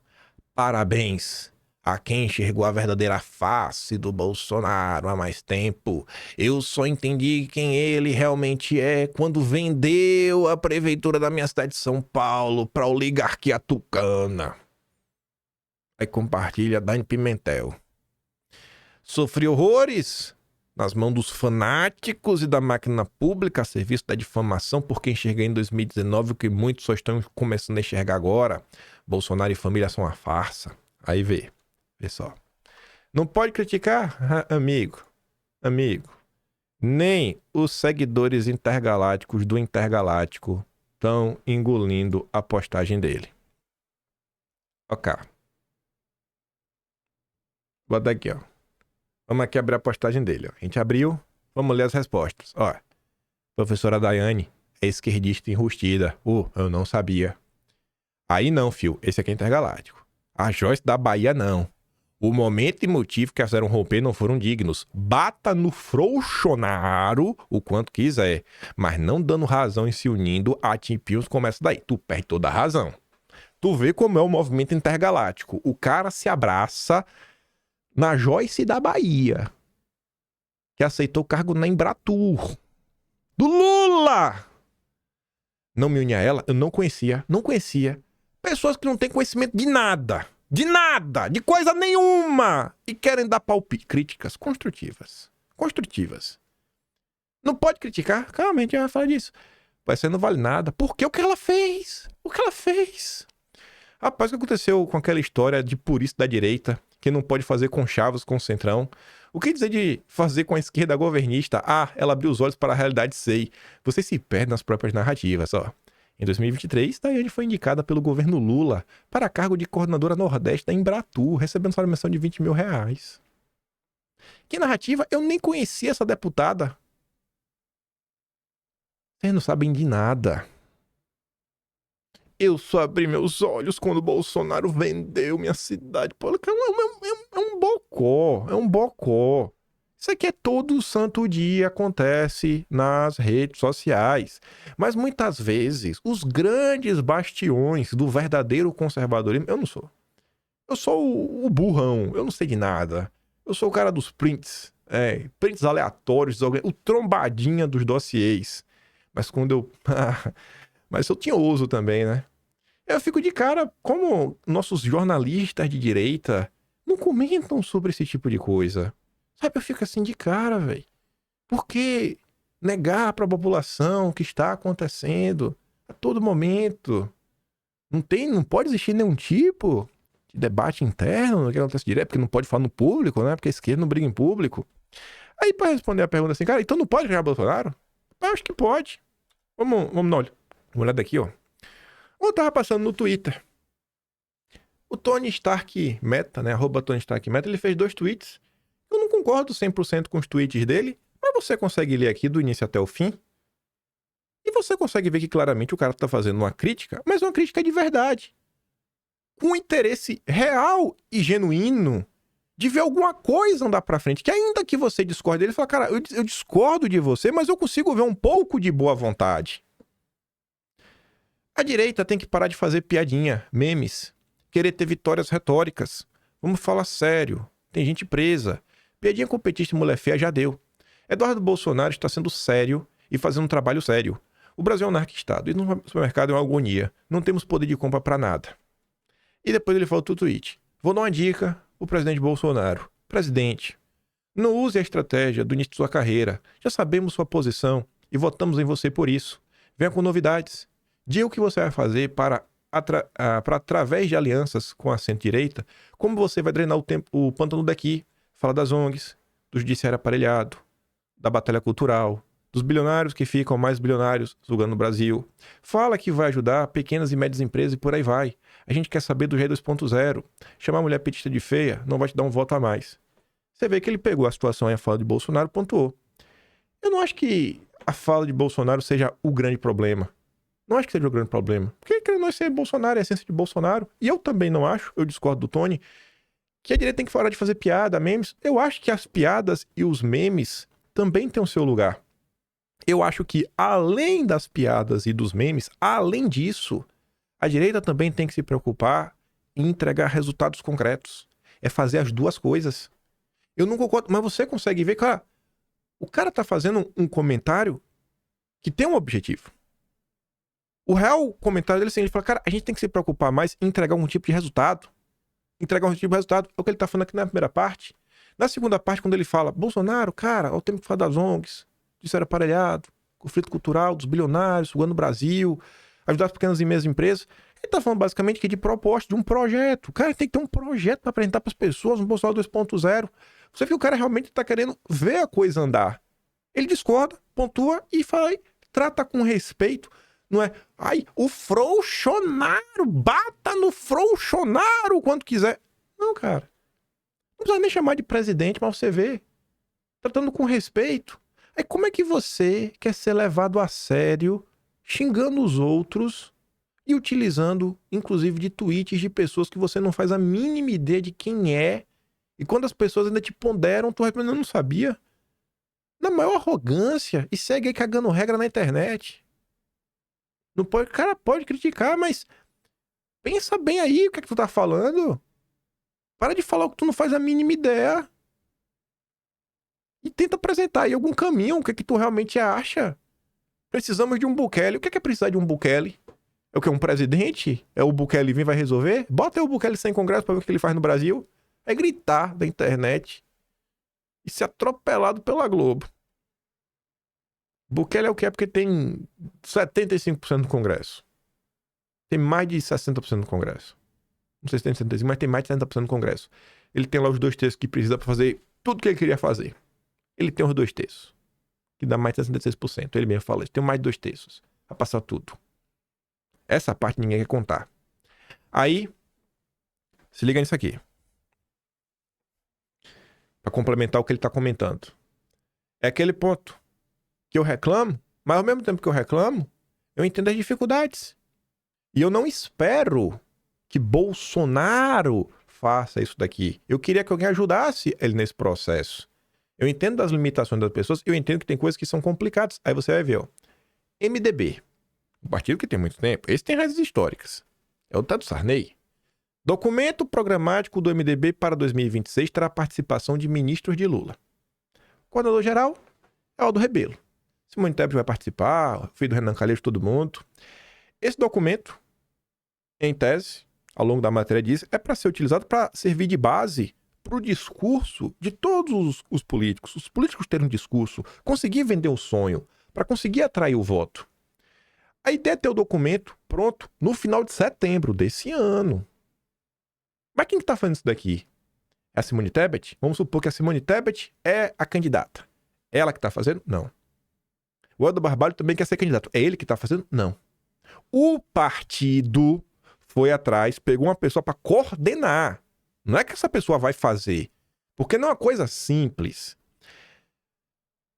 Parabéns a quem enxergou a verdadeira face do Bolsonaro há mais tempo. Eu só entendi quem ele realmente é quando vendeu a prefeitura da minha cidade de São Paulo pra oligarquia tucana. Aí compartilha Dani Pimentel. Sofri horrores nas mãos dos fanáticos e da máquina pública a serviço da difamação, porque enxerguei em 2019 o que muitos só estão começando a enxergar agora. Bolsonaro e família são uma farsa. Aí vê só. Não pode criticar, amigo. Nem os seguidores intergalácticos do Intergaláctico estão engolindo a postagem dele. Ok. Vou dar aqui, ó. Vamos aqui abrir a postagem dele, ó. A gente abriu, vamos ler as respostas. Ó, professora Daiane é esquerdista enrustida. Eu não sabia. Aí não, fio. Esse aqui é Intergaláctico. A Joyce da Bahia, não. O momento e motivo que fizeram romper não foram dignos. Bata no Frouxonaro o quanto quiser, mas não dando razão e se unindo, a Team Pions começa daí. Tu perde toda a razão. Tu vê como é o movimento intergaláctico. O cara se abraça na Joyce da Bahia, que aceitou o cargo na Embratur. Do Lula! Não me uni a ela, eu não conhecia. Pessoas que não têm conhecimento de nada, de coisa nenhuma, e querem dar palpite. Críticas construtivas. Não pode criticar? Calma, a gente vai falar disso. Você não vale nada. Por quê? O que ela fez? Rapaz, o que aconteceu com aquela história de purista da direita, que não pode fazer conchavos com o centrão? O que dizer de fazer com a esquerda governista? Ah, ela abriu os olhos para a realidade, sei. Você se perde nas próprias narrativas, ó. Em 2023, Daiane foi indicada pelo governo Lula para cargo de coordenadora Nordeste da Embratur, recebendo salário mensal de R$20 mil. Que narrativa? Eu nem conhecia essa deputada. Vocês não sabem de nada. Eu só abri meus olhos quando o Bolsonaro vendeu minha cidade. Pô, é um bocó. Isso aqui é todo santo dia, acontece nas redes sociais. Mas muitas vezes, os grandes bastiões do verdadeiro conservadorismo... Eu não sou. Eu sou o burrão, eu não sei de nada. Eu sou o cara dos prints. Prints aleatórios, o trombadinha dos dossiês. Mas quando eu... Mas eu tinha ouso também, né? Eu fico de cara como nossos jornalistas de direita não comentam sobre esse tipo de coisa. Sabe, eu fico assim de cara, velho. Por que negar para a população o que está acontecendo a todo momento? Não pode existir nenhum tipo de debate interno no que acontece direto, porque não pode falar no público, né? Porque a esquerda não briga em público. Aí, para responder a pergunta assim, cara, então não pode ganhar Bolsonaro? Eu acho que pode. Vamos dar uma olhada aqui, ó. Eu tava passando no Twitter. O Tony Stark Meta, né? @Tony Stark Meta, ele fez 2 tweets. Eu não concordo 100% com os tweets dele, mas você consegue ler aqui do início até o fim. E você consegue ver que claramente o cara tá fazendo uma crítica, mas uma crítica de verdade. Com interesse real e genuíno de ver alguma coisa andar pra frente. Que ainda que você discorde dele, fala, cara, eu discordo de você, mas eu consigo ver um pouco de boa vontade. A direita tem que parar de fazer piadinha, memes, querer ter vitórias retóricas. Vamos falar sério. Tem gente presa. Piadinha com petista e mulher feia já deu. Eduardo Bolsonaro está sendo sério e fazendo um trabalho sério. O Brasil é um narco-estado e no supermercado é uma agonia. Não temos poder de compra pra nada. E depois ele falou no tweet. Vou dar uma dica pro presidente Bolsonaro. Presidente, não use a estratégia do início de sua carreira. Já sabemos sua posição e votamos em você por isso. Venha com novidades. Diga o que você vai fazer para através de alianças com a centro-direita, como você vai drenar o pântano daqui. Fala das ONGs, do judiciário aparelhado, da batalha cultural, dos bilionários que ficam mais bilionários julgando o Brasil. Fala que vai ajudar pequenas e médias empresas e por aí vai. A gente quer saber do G 2.0. Chamar a mulher petista de feia não vai te dar um voto a mais. Você vê que ele pegou a situação e a fala de Bolsonaro e pontuou. Eu não acho que a fala de Bolsonaro seja o grande problema. Não acho que seja o grande problema. Porque querendo não ser Bolsonaro, é a essência de Bolsonaro. E eu também não acho, eu discordo do Tony, que a direita tem que parar de fazer piada, memes. Eu acho que as piadas e os memes também têm o seu lugar. Eu acho que, além das piadas e dos memes, além disso, a direita também tem que se preocupar em entregar resultados concretos. É fazer as duas coisas. Eu não concordo, mas você consegue ver, cara, o cara tá fazendo um comentário que tem um objetivo. O real comentário dele é assim, ele fala, cara, a gente tem que se preocupar mais em entregar um tipo de resultado. Entregar um tipo de resultado. É o que ele tá falando aqui na primeira parte. Na segunda parte, quando ele fala, Bolsonaro, cara, o tempo que fala das ONGs, disso era aparelhado, conflito cultural dos bilionários, sugando o Brasil, ajudar as pequenas e médias empresas. Ele tá falando basicamente que de proposta, de um projeto. Cara, tem que ter um projeto para apresentar para as pessoas, um Bolsonaro 2.0. Você vê que o cara realmente tá querendo ver a coisa andar. Ele discorda, pontua e fala, trata com respeito. Não é, ai, o Frouxonaro, bata no Frouxonaro quando quiser. Não, cara. Não precisa nem chamar de presidente, mas você vê. Tratando com respeito. Aí como é que você quer ser levado a sério, xingando os outros e utilizando, inclusive, de tweets de pessoas que você não faz a mínima ideia de quem é. E quando as pessoas ainda te ponderam, tu respondendo, eu não sabia. Na maior arrogância. E segue aí cagando regra na internet. Não pode, cara, pode criticar, mas pensa bem aí o que é que tu tá falando. Para de falar o que tu não faz a mínima ideia. E tenta apresentar aí algum caminho, o que é que tu realmente acha. Precisamos de um Bukele. O que é precisar de um Bukele? É o que? Um presidente? É o Bukele vir vai resolver? Bota aí o Bukele sem congresso pra ver o que ele faz no Brasil. É gritar da internet e ser atropelado pela Globo. Bukele é o que é? Porque tem 75% do Congresso. Tem mais de 60% do Congresso. Não sei se tem 75%, mas tem mais de 70% do Congresso. Ele tem lá os 2/3 que precisa pra fazer tudo que ele queria fazer. Ele tem os 2/3, que dá mais de 66%. Ele mesmo fala isso. Tem mais de 2/3 pra passar tudo. Essa parte ninguém quer contar. Aí, se liga nisso aqui. Pra complementar o que ele tá comentando. É aquele ponto que eu reclamo, mas ao mesmo tempo que eu reclamo, eu entendo as dificuldades. E eu não espero que Bolsonaro faça isso daqui. Eu queria que alguém ajudasse ele nesse processo. Eu entendo das limitações das pessoas, eu entendo que tem coisas que são complicadas. Aí você vai ver, ó. MDB. Um partido que tem muito tempo. Esse tem raízes históricas. É o do Sarney. Documento programático do MDB para 2026 terá a participação de ministros de Lula. Coordenador-geral é Aldo Rebelo. Simone Tebet vai participar, filho do Renan Calheiros, todo mundo. Esse documento, em tese, ao longo da matéria diz, é para ser utilizado para servir de base para o discurso de todos os políticos. Os políticos terem um discurso, conseguir vender o sonho, para conseguir atrair o voto. A ideia é ter o documento pronto no final de setembro desse ano. Mas quem que tá fazendo isso daqui? É a Simone Tebet? Vamos supor que a Simone Tebet é a candidata. Ela que tá fazendo? Não. O Helder Barbalho também quer ser candidato. É ele que tá fazendo? Não. O partido foi atrás, pegou uma pessoa para coordenar. Não é que essa pessoa vai fazer. Porque não é uma coisa simples.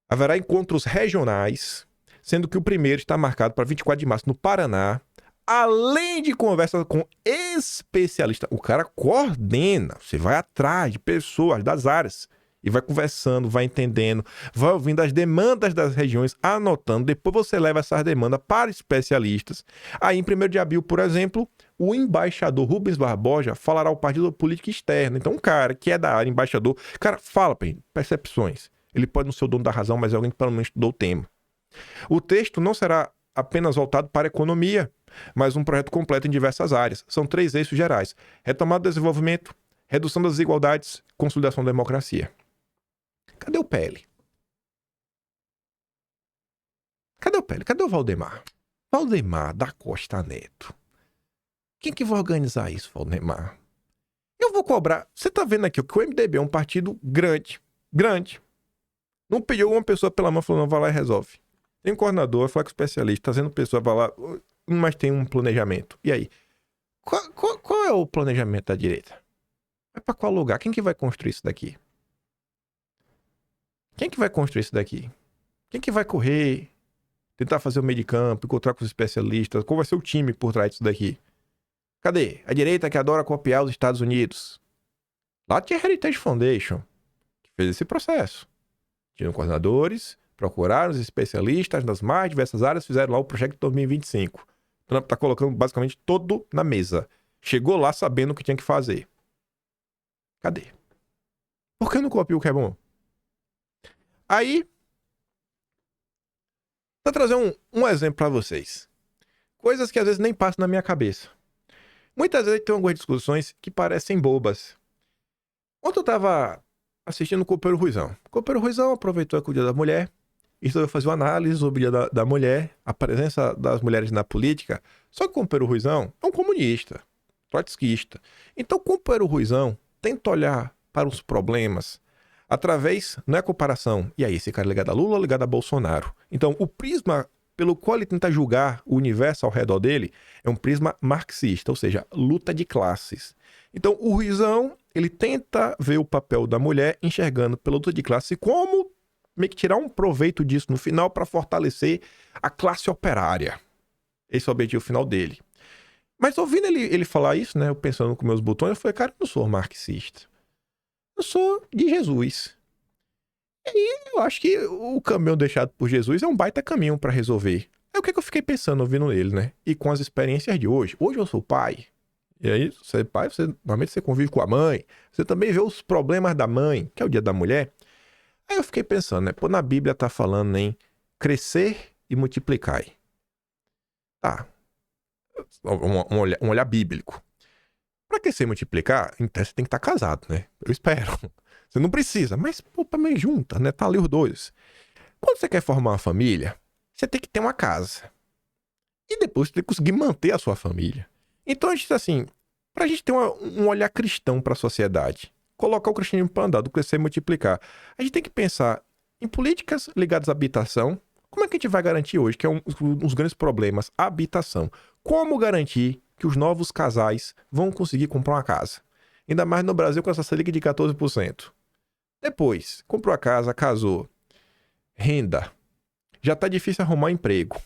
Haverá encontros regionais, sendo que o primeiro está marcado para 24 de março no Paraná. Além de conversa com especialistas, o cara coordena, você vai atrás de pessoas das áreas e vai conversando, vai entendendo, vai ouvindo as demandas das regiões, anotando, depois você leva essas demandas para especialistas. Aí em 1º de abril, por exemplo, o embaixador Rubens Barbosa falará ao partido político externo. Então um cara que é da área, embaixador, cara, fala para ele, percepções. Ele pode não ser o dono da razão, mas é alguém que pelo menos estudou o tema. O texto não será apenas voltado para a economia, mas um projeto completo em diversas áreas. São 3 eixos gerais: retomada do desenvolvimento, redução das desigualdades, consolidação da democracia. Cadê o PL? Cadê o PL? Cadê o Valdemar? Valdemar da Costa Neto. Quem que vai organizar isso, Valdemar? Eu vou cobrar. Você tá vendo aqui que o MDB é um partido grande. Grande. Não pediu uma pessoa pela mão e falou, não, vai lá e resolve. Tem um coordenador, vai com especialista, tá sendo pessoa, vai lá, mas tem um planejamento. E aí? Qual é o planejamento da direita? Vai pra qual lugar? Quem que vai construir isso daqui? Quem que vai construir isso daqui? Quem que vai correr, tentar fazer o meio de campo, encontrar com os especialistas? Qual vai ser o time por trás disso daqui? Cadê? A direita que adora copiar os Estados Unidos. Lá tinha a Heritage Foundation, que fez esse processo. Tinham coordenadores, procuraram os especialistas nas mais diversas áreas, fizeram lá o projeto 2025. O Trump tá colocando basicamente todo na mesa. Chegou lá sabendo o que tinha que fazer. Cadê? Por que não copia o que é bom? Aí, vou trazer um exemplo para vocês. Coisas que às vezes nem passam na minha cabeça. Muitas vezes tem algumas discussões que parecem bobas. Ontem eu tava assistindo o Copeiro Ruizão. O Copeiro Ruizão aproveitou o Dia da Mulher e resolveu fazer uma análise sobre o Dia da Mulher, a presença das mulheres na política. Só que o Copeiro Ruizão é um comunista, trotskista. Então o Copeiro Ruizão tenta olhar para os problemas através, não é comparação, e aí, esse cara é ligado a Lula ou ligado a Bolsonaro? Então, o prisma pelo qual ele tenta julgar o universo ao redor dele é um prisma marxista, ou seja, luta de classes. Então, o Ruizão, ele tenta ver o papel da mulher enxergando pela luta de classe como meio que tirar um proveito disso no final para fortalecer a classe operária. Esse é o objetivo final dele. Mas ouvindo ele falar isso, né, eu pensando com meus botões, eu falei, cara, eu não sou marxista. Eu sou de Jesus. E aí eu acho que o caminho deixado por Jesus é um baita caminho para resolver. É o que eu fiquei pensando ouvindo ele, né? E com as experiências de hoje. Hoje eu sou pai. E aí, você é pai, normalmente você convive com a mãe. Você também vê os problemas da mãe, que é o Dia da Mulher. Aí eu fiquei pensando, né? Pô, na Bíblia tá falando em crescer e multiplicar. Tá, um olhar bíblico. Pra crescer e multiplicar, então você tem que estar casado, né? Eu espero. Você não precisa, mas, pô, também junta, né? Tá ali os dois. Quando você quer formar uma família, você tem que ter uma casa. E depois você tem que conseguir manter a sua família. Então, a gente, assim, pra gente ter um olhar cristão pra sociedade, colocar o cristianismo pra andar, do crescer e multiplicar, a gente tem que pensar em políticas ligadas à habitação. Como é que a gente vai garantir hoje, que é um dos grandes problemas, a habitação? Como garantir que os novos casais vão conseguir comprar uma casa? Ainda mais no Brasil com essa Selic de 14%. Depois, comprou a casa, casou. Renda. Já tá difícil arrumar emprego.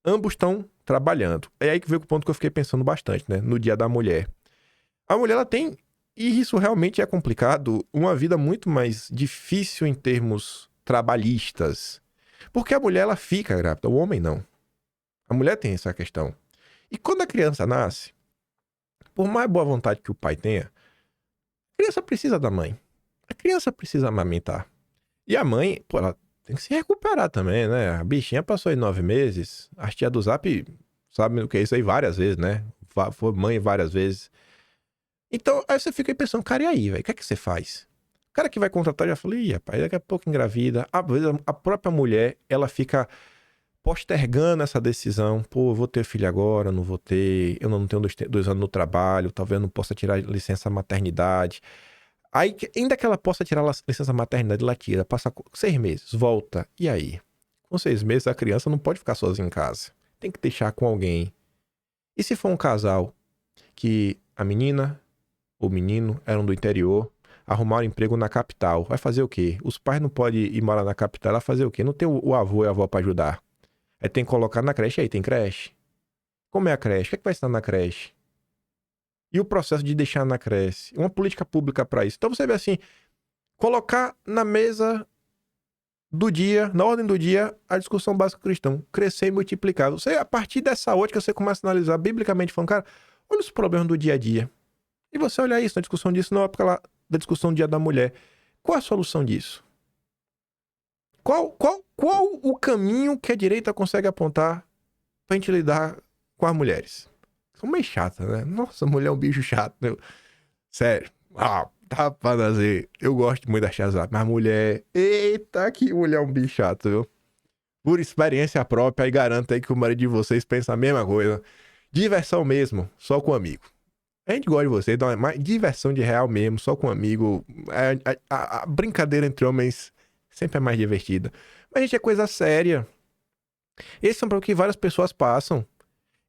Ambos estão trabalhando. É aí que veio o ponto que eu fiquei pensando bastante, né? No Dia da Mulher. A mulher, ela tem, e isso realmente é complicado, uma vida muito mais difícil em termos trabalhistas. Porque a mulher, ela fica grávida, o homem não. A mulher tem essa questão. E quando a criança nasce, por mais boa vontade que o pai tenha, a criança precisa da mãe. A criança precisa amamentar. E a mãe, pô, ela tem que se recuperar também, né? A bichinha passou aí 9 meses. A tia do Zap sabe o que é isso aí várias vezes, né? Foi mãe várias vezes. Então, aí você fica aí pensando, cara, e aí, velho? O que é que você faz? O cara que vai contratar já falou, ih, rapaz, daqui a pouco engravida. Às vezes a própria mulher, ela fica postergando essa decisão. Pô, eu vou ter filho agora, não vou ter. Eu não tenho 2 anos no trabalho, talvez eu não possa tirar licença maternidade. Aí, ainda que ela possa tirar a licença maternidade, ela tira, passa 6 meses, volta. E aí? Com 6 meses, a criança não pode ficar sozinha em casa. Tem que deixar com alguém. E se for um casal que a menina, o menino eram do interior, arrumaram emprego na capital, vai fazer o quê? Os pais não podem ir morar na capital, vai fazer o quê? Não tem o avô e a avó pra ajudar. Aí tem que colocar na creche, aí tem creche. Como é a creche? O que é que vai estar na creche? E o processo de deixar na creche? Uma política pública para isso. Então você vê assim, colocar na mesa do dia, na ordem do dia, a discussão básica cristã, crescer e multiplicar. Você, a partir dessa ótica, você começa a analisar biblicamente, falando, cara, olha os problemas do dia a dia. E você olha isso, na discussão disso, na época lá, da discussão do Dia da Mulher. Qual a solução disso? Qual o caminho que a direita consegue apontar pra gente lidar com as mulheres? São meio chatas, né? Nossa, mulher é um bicho chato, né? Sério. Tá pra dizer. Eu gosto muito da Shazam, mas mulher. Eita, que mulher é um bicho chato, viu? Por experiência própria, e garanto aí que o marido de vocês pensa a mesma coisa. Diversão mesmo, só com amigo. A gente gosta de você, mas diversão de real mesmo, só com amigo. A brincadeira entre homens sempre é mais divertida. Mas, gente, é coisa séria. Esses são para o que várias pessoas passam.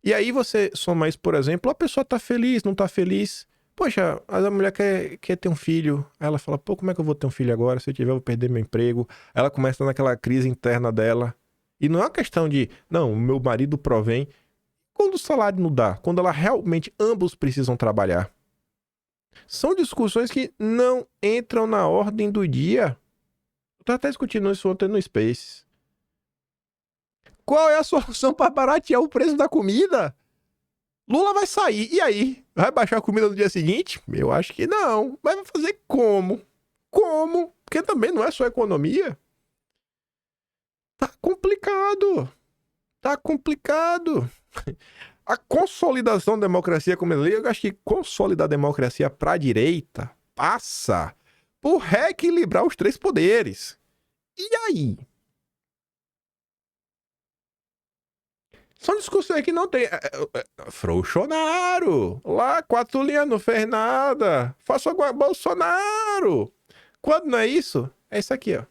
E aí você soma isso, por exemplo, a pessoa tá feliz, não tá feliz. Poxa, a mulher quer ter um filho. Aí ela fala, pô, como é que eu vou ter um filho agora? Se eu tiver, eu vou perder meu emprego. Ela começa naquela crise interna dela. E não é uma questão de, não, o meu marido provém. Quando o salário não dá, quando ela realmente, ambos precisam trabalhar. São discussões que não entram na ordem do dia. Eu tava até discutindo isso ontem no Space. Qual é a solução para baratear o preço da comida? Lula vai sair, e aí? Vai baixar a comida no dia seguinte? Eu acho que não. Mas vai fazer como? Como? Porque também não é só economia. Tá complicado. Tá complicado. A consolidação da democracia como eu acho que consolidar a democracia pra direita passa por reequilibrar os 3 poderes. E aí? São discussões que não tem. Frouxonaro. Lá, 4 linhas, não fez nada. Faça agora Bolsonaro. Quando não é isso? É isso aqui, ó.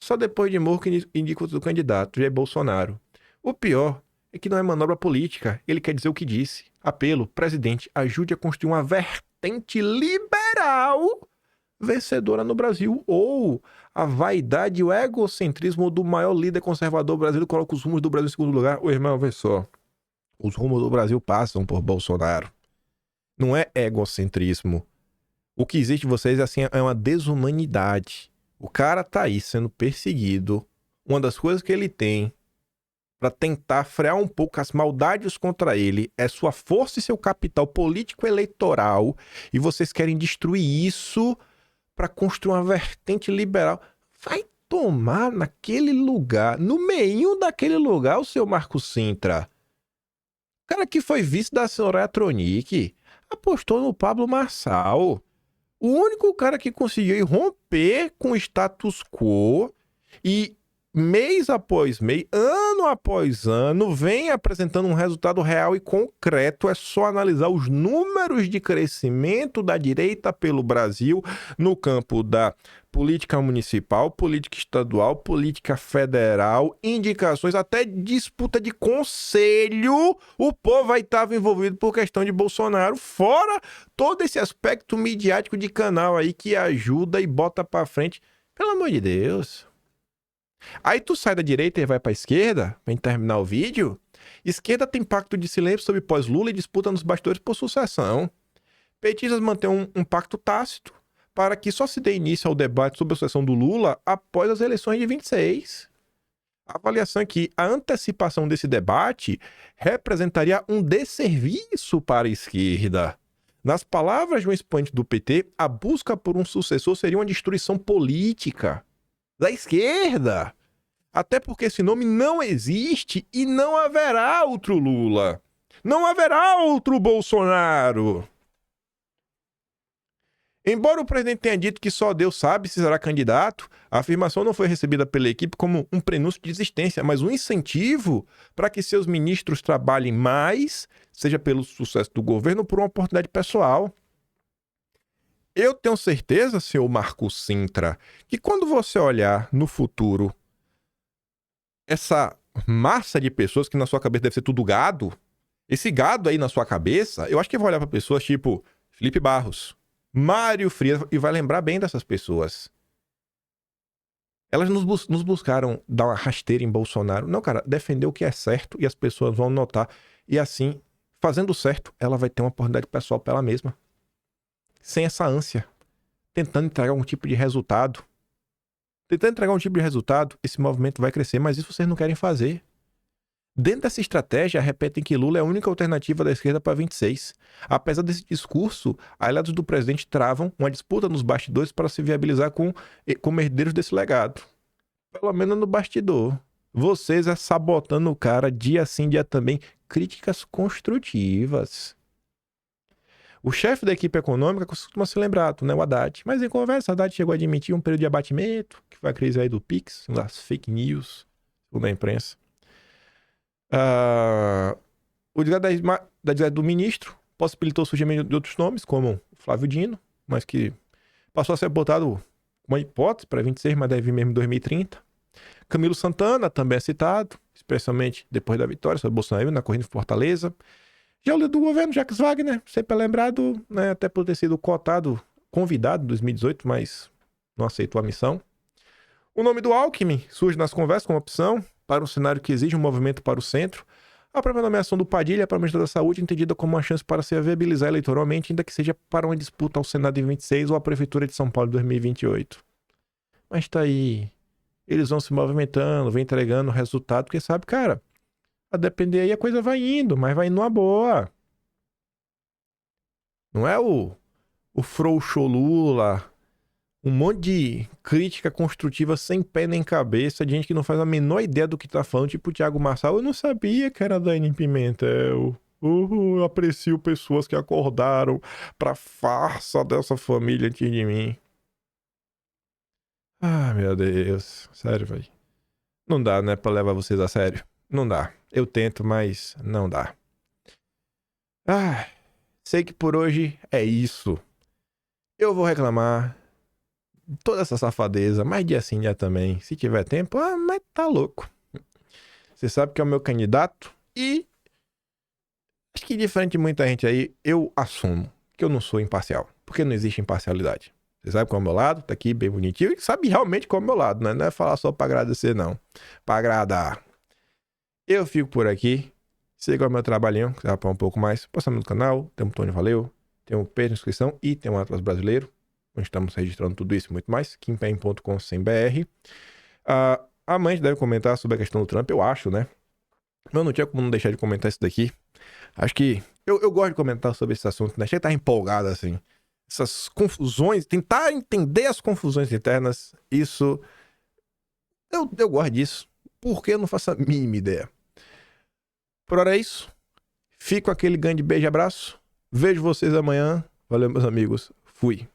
Só depois de morro que indica o candidato, já é Bolsonaro. O pior é que não é manobra política. Ele quer dizer o que disse. Apelo, presidente, ajude a construir uma vertente liberal vencedora no Brasil. Ou a vaidade e o egocentrismo do maior líder conservador brasileiro coloca os rumos do Brasil em segundo lugar. Ô, irmão, vê só. Os rumos do Brasil passam por Bolsonaro. Não é egocentrismo. O que existe em vocês assim, é uma desumanidade. O cara tá aí sendo perseguido. Uma das coisas que ele tem para tentar frear um pouco as maldades contra ele é sua força e seu capital político eleitoral. E vocês querem destruir isso para construir uma vertente liberal. Vai tomar naquele lugar, no meio daquele lugar, o seu Marco Sintra. O cara que foi vice da senhora Tronic, apostou no Pablo Marçal. O único cara que conseguiu romper com o status quo e mês após mês, ano após ano, vem apresentando um resultado real e concreto. É só analisar os números de crescimento da direita pelo Brasil no campo da política municipal, política estadual, política federal, indicações, até disputa de conselho. O povo aí estava envolvido por questão de Bolsonaro, fora todo esse aspecto midiático de canal aí que ajuda e bota para frente. Pelo amor de Deus. Aí tu sai da direita e vai pra esquerda, pra gente terminar o vídeo. Esquerda tem pacto de silêncio sobre pós-Lula e disputa nos bastidores por sucessão. Petistas mantêm um pacto tácito para que só se dê início ao debate sobre a sucessão do Lula após as eleições de 26. A avaliação é que a antecipação desse debate representaria um desserviço para a esquerda. Nas palavras de um expoente do PT, a busca por um sucessor seria uma destruição política da esquerda. Até porque esse nome não existe e não haverá outro Lula. Não haverá outro Bolsonaro. Embora o presidente tenha dito que só Deus sabe se será candidato, a afirmação não foi recebida pela equipe como um prenúncio de desistência, mas um incentivo para que seus ministros trabalhem mais, seja pelo sucesso do governo ou por uma oportunidade pessoal. Eu tenho certeza, senhor Marco Sintra, que quando você olhar no futuro essa massa de pessoas que na sua cabeça deve ser tudo gado, esse gado aí na sua cabeça, eu acho que vai olhar para pessoas tipo Felipe Barros, Mário Frias, e vai lembrar bem dessas pessoas. Elas nos buscaram dar uma rasteira em Bolsonaro. Não, cara, defender o que é certo e as pessoas vão notar. E assim, fazendo certo, ela vai ter uma oportunidade pessoal para ela mesma. Sem essa ânsia. Tentando entregar um tipo de resultado. Esse movimento vai crescer, mas isso vocês não querem fazer. Dentro dessa estratégia, repetem que Lula é a única alternativa da esquerda para 26. Apesar desse discurso, aliados do presidente travam uma disputa nos bastidores para se viabilizar como herdeiros desse legado. Pelo menos no bastidor. Vocês é sabotando o cara dia sim, dia também. Críticas construtivas. O chefe da equipe econômica costuma ser lembrado, né? O Haddad. Mas em conversa, o Haddad chegou a admitir um período de abatimento, que foi a crise aí do Pix, das fake news, segundo a imprensa. O desgaste do ministro possibilitou o surgimento de outros nomes, como Flávio Dino, mas que passou a ser botado uma hipótese para 26, mas deve vir mesmo em 2030. Camilo Santana também é citado, especialmente depois da vitória sobre Bolsonaro na corrida em Fortaleza. Já o líder do governo, Jacques Wagner, sempre é lembrado, né, até por ter sido convidado em 2018, mas não aceitou a missão. O nome do Alckmin surge nas conversas como opção para um cenário que exige um movimento para o centro. A própria nomeação do Padilha para o Ministério da Saúde entendida como uma chance para se viabilizar eleitoralmente, ainda que seja para uma disputa ao Senado em 26 ou à Prefeitura de São Paulo em 2028. Mas tá aí. Eles vão se movimentando, vão entregando o resultado, porque sabe, cara, a depender aí a coisa vai indo, mas vai indo numa boa. Não é o frouxo Lula, um monte de crítica construtiva sem pé nem cabeça, de gente que não faz a menor ideia do que tá falando, tipo o Thiago Marçal. Eu não sabia que era Daiane Pimentel. Eu aprecio pessoas que acordaram pra farsa dessa família antes de mim. Ah, meu Deus. Sério, velho. Não dá, né, pra levar vocês a sério. Não dá. Eu tento, mas não dá. Sei que por hoje é isso. Eu vou reclamar toda essa safadeza, mas dia sim, dia também. Se tiver tempo, mas tá louco. Você sabe que é o meu candidato e acho que diferente de muita gente aí, eu assumo que eu não sou imparcial, porque não existe imparcialidade. Você sabe qual é o meu lado, tá aqui bem bonitinho e sabe realmente qual é o meu lado, né? Não é falar só pra agradecer, não. Pra agradar. Eu fico por aqui. Siga o meu trabalhinho, que dá pra um pouco mais. Postamos no canal, tem um Tony Valeu, tem um Pedro Inscrição e tem um Atlas Brasileiro, onde estamos registrando tudo isso e muito mais. Kimpem.com.br. Amanhã a gente deve comentar sobre a questão do Trump, eu acho, né? Eu não tinha como não deixar de comentar isso daqui. Acho que eu gosto de comentar sobre esse assunto, né? Achei que tá empolgado assim. essas confusões, tentar entender as confusões internas, isso... Eu gosto disso, porque eu não faço a mínima ideia. Por hora é isso. Fico aquele grande beijo e abraço. Vejo vocês amanhã. Valeu, meus amigos. Fui.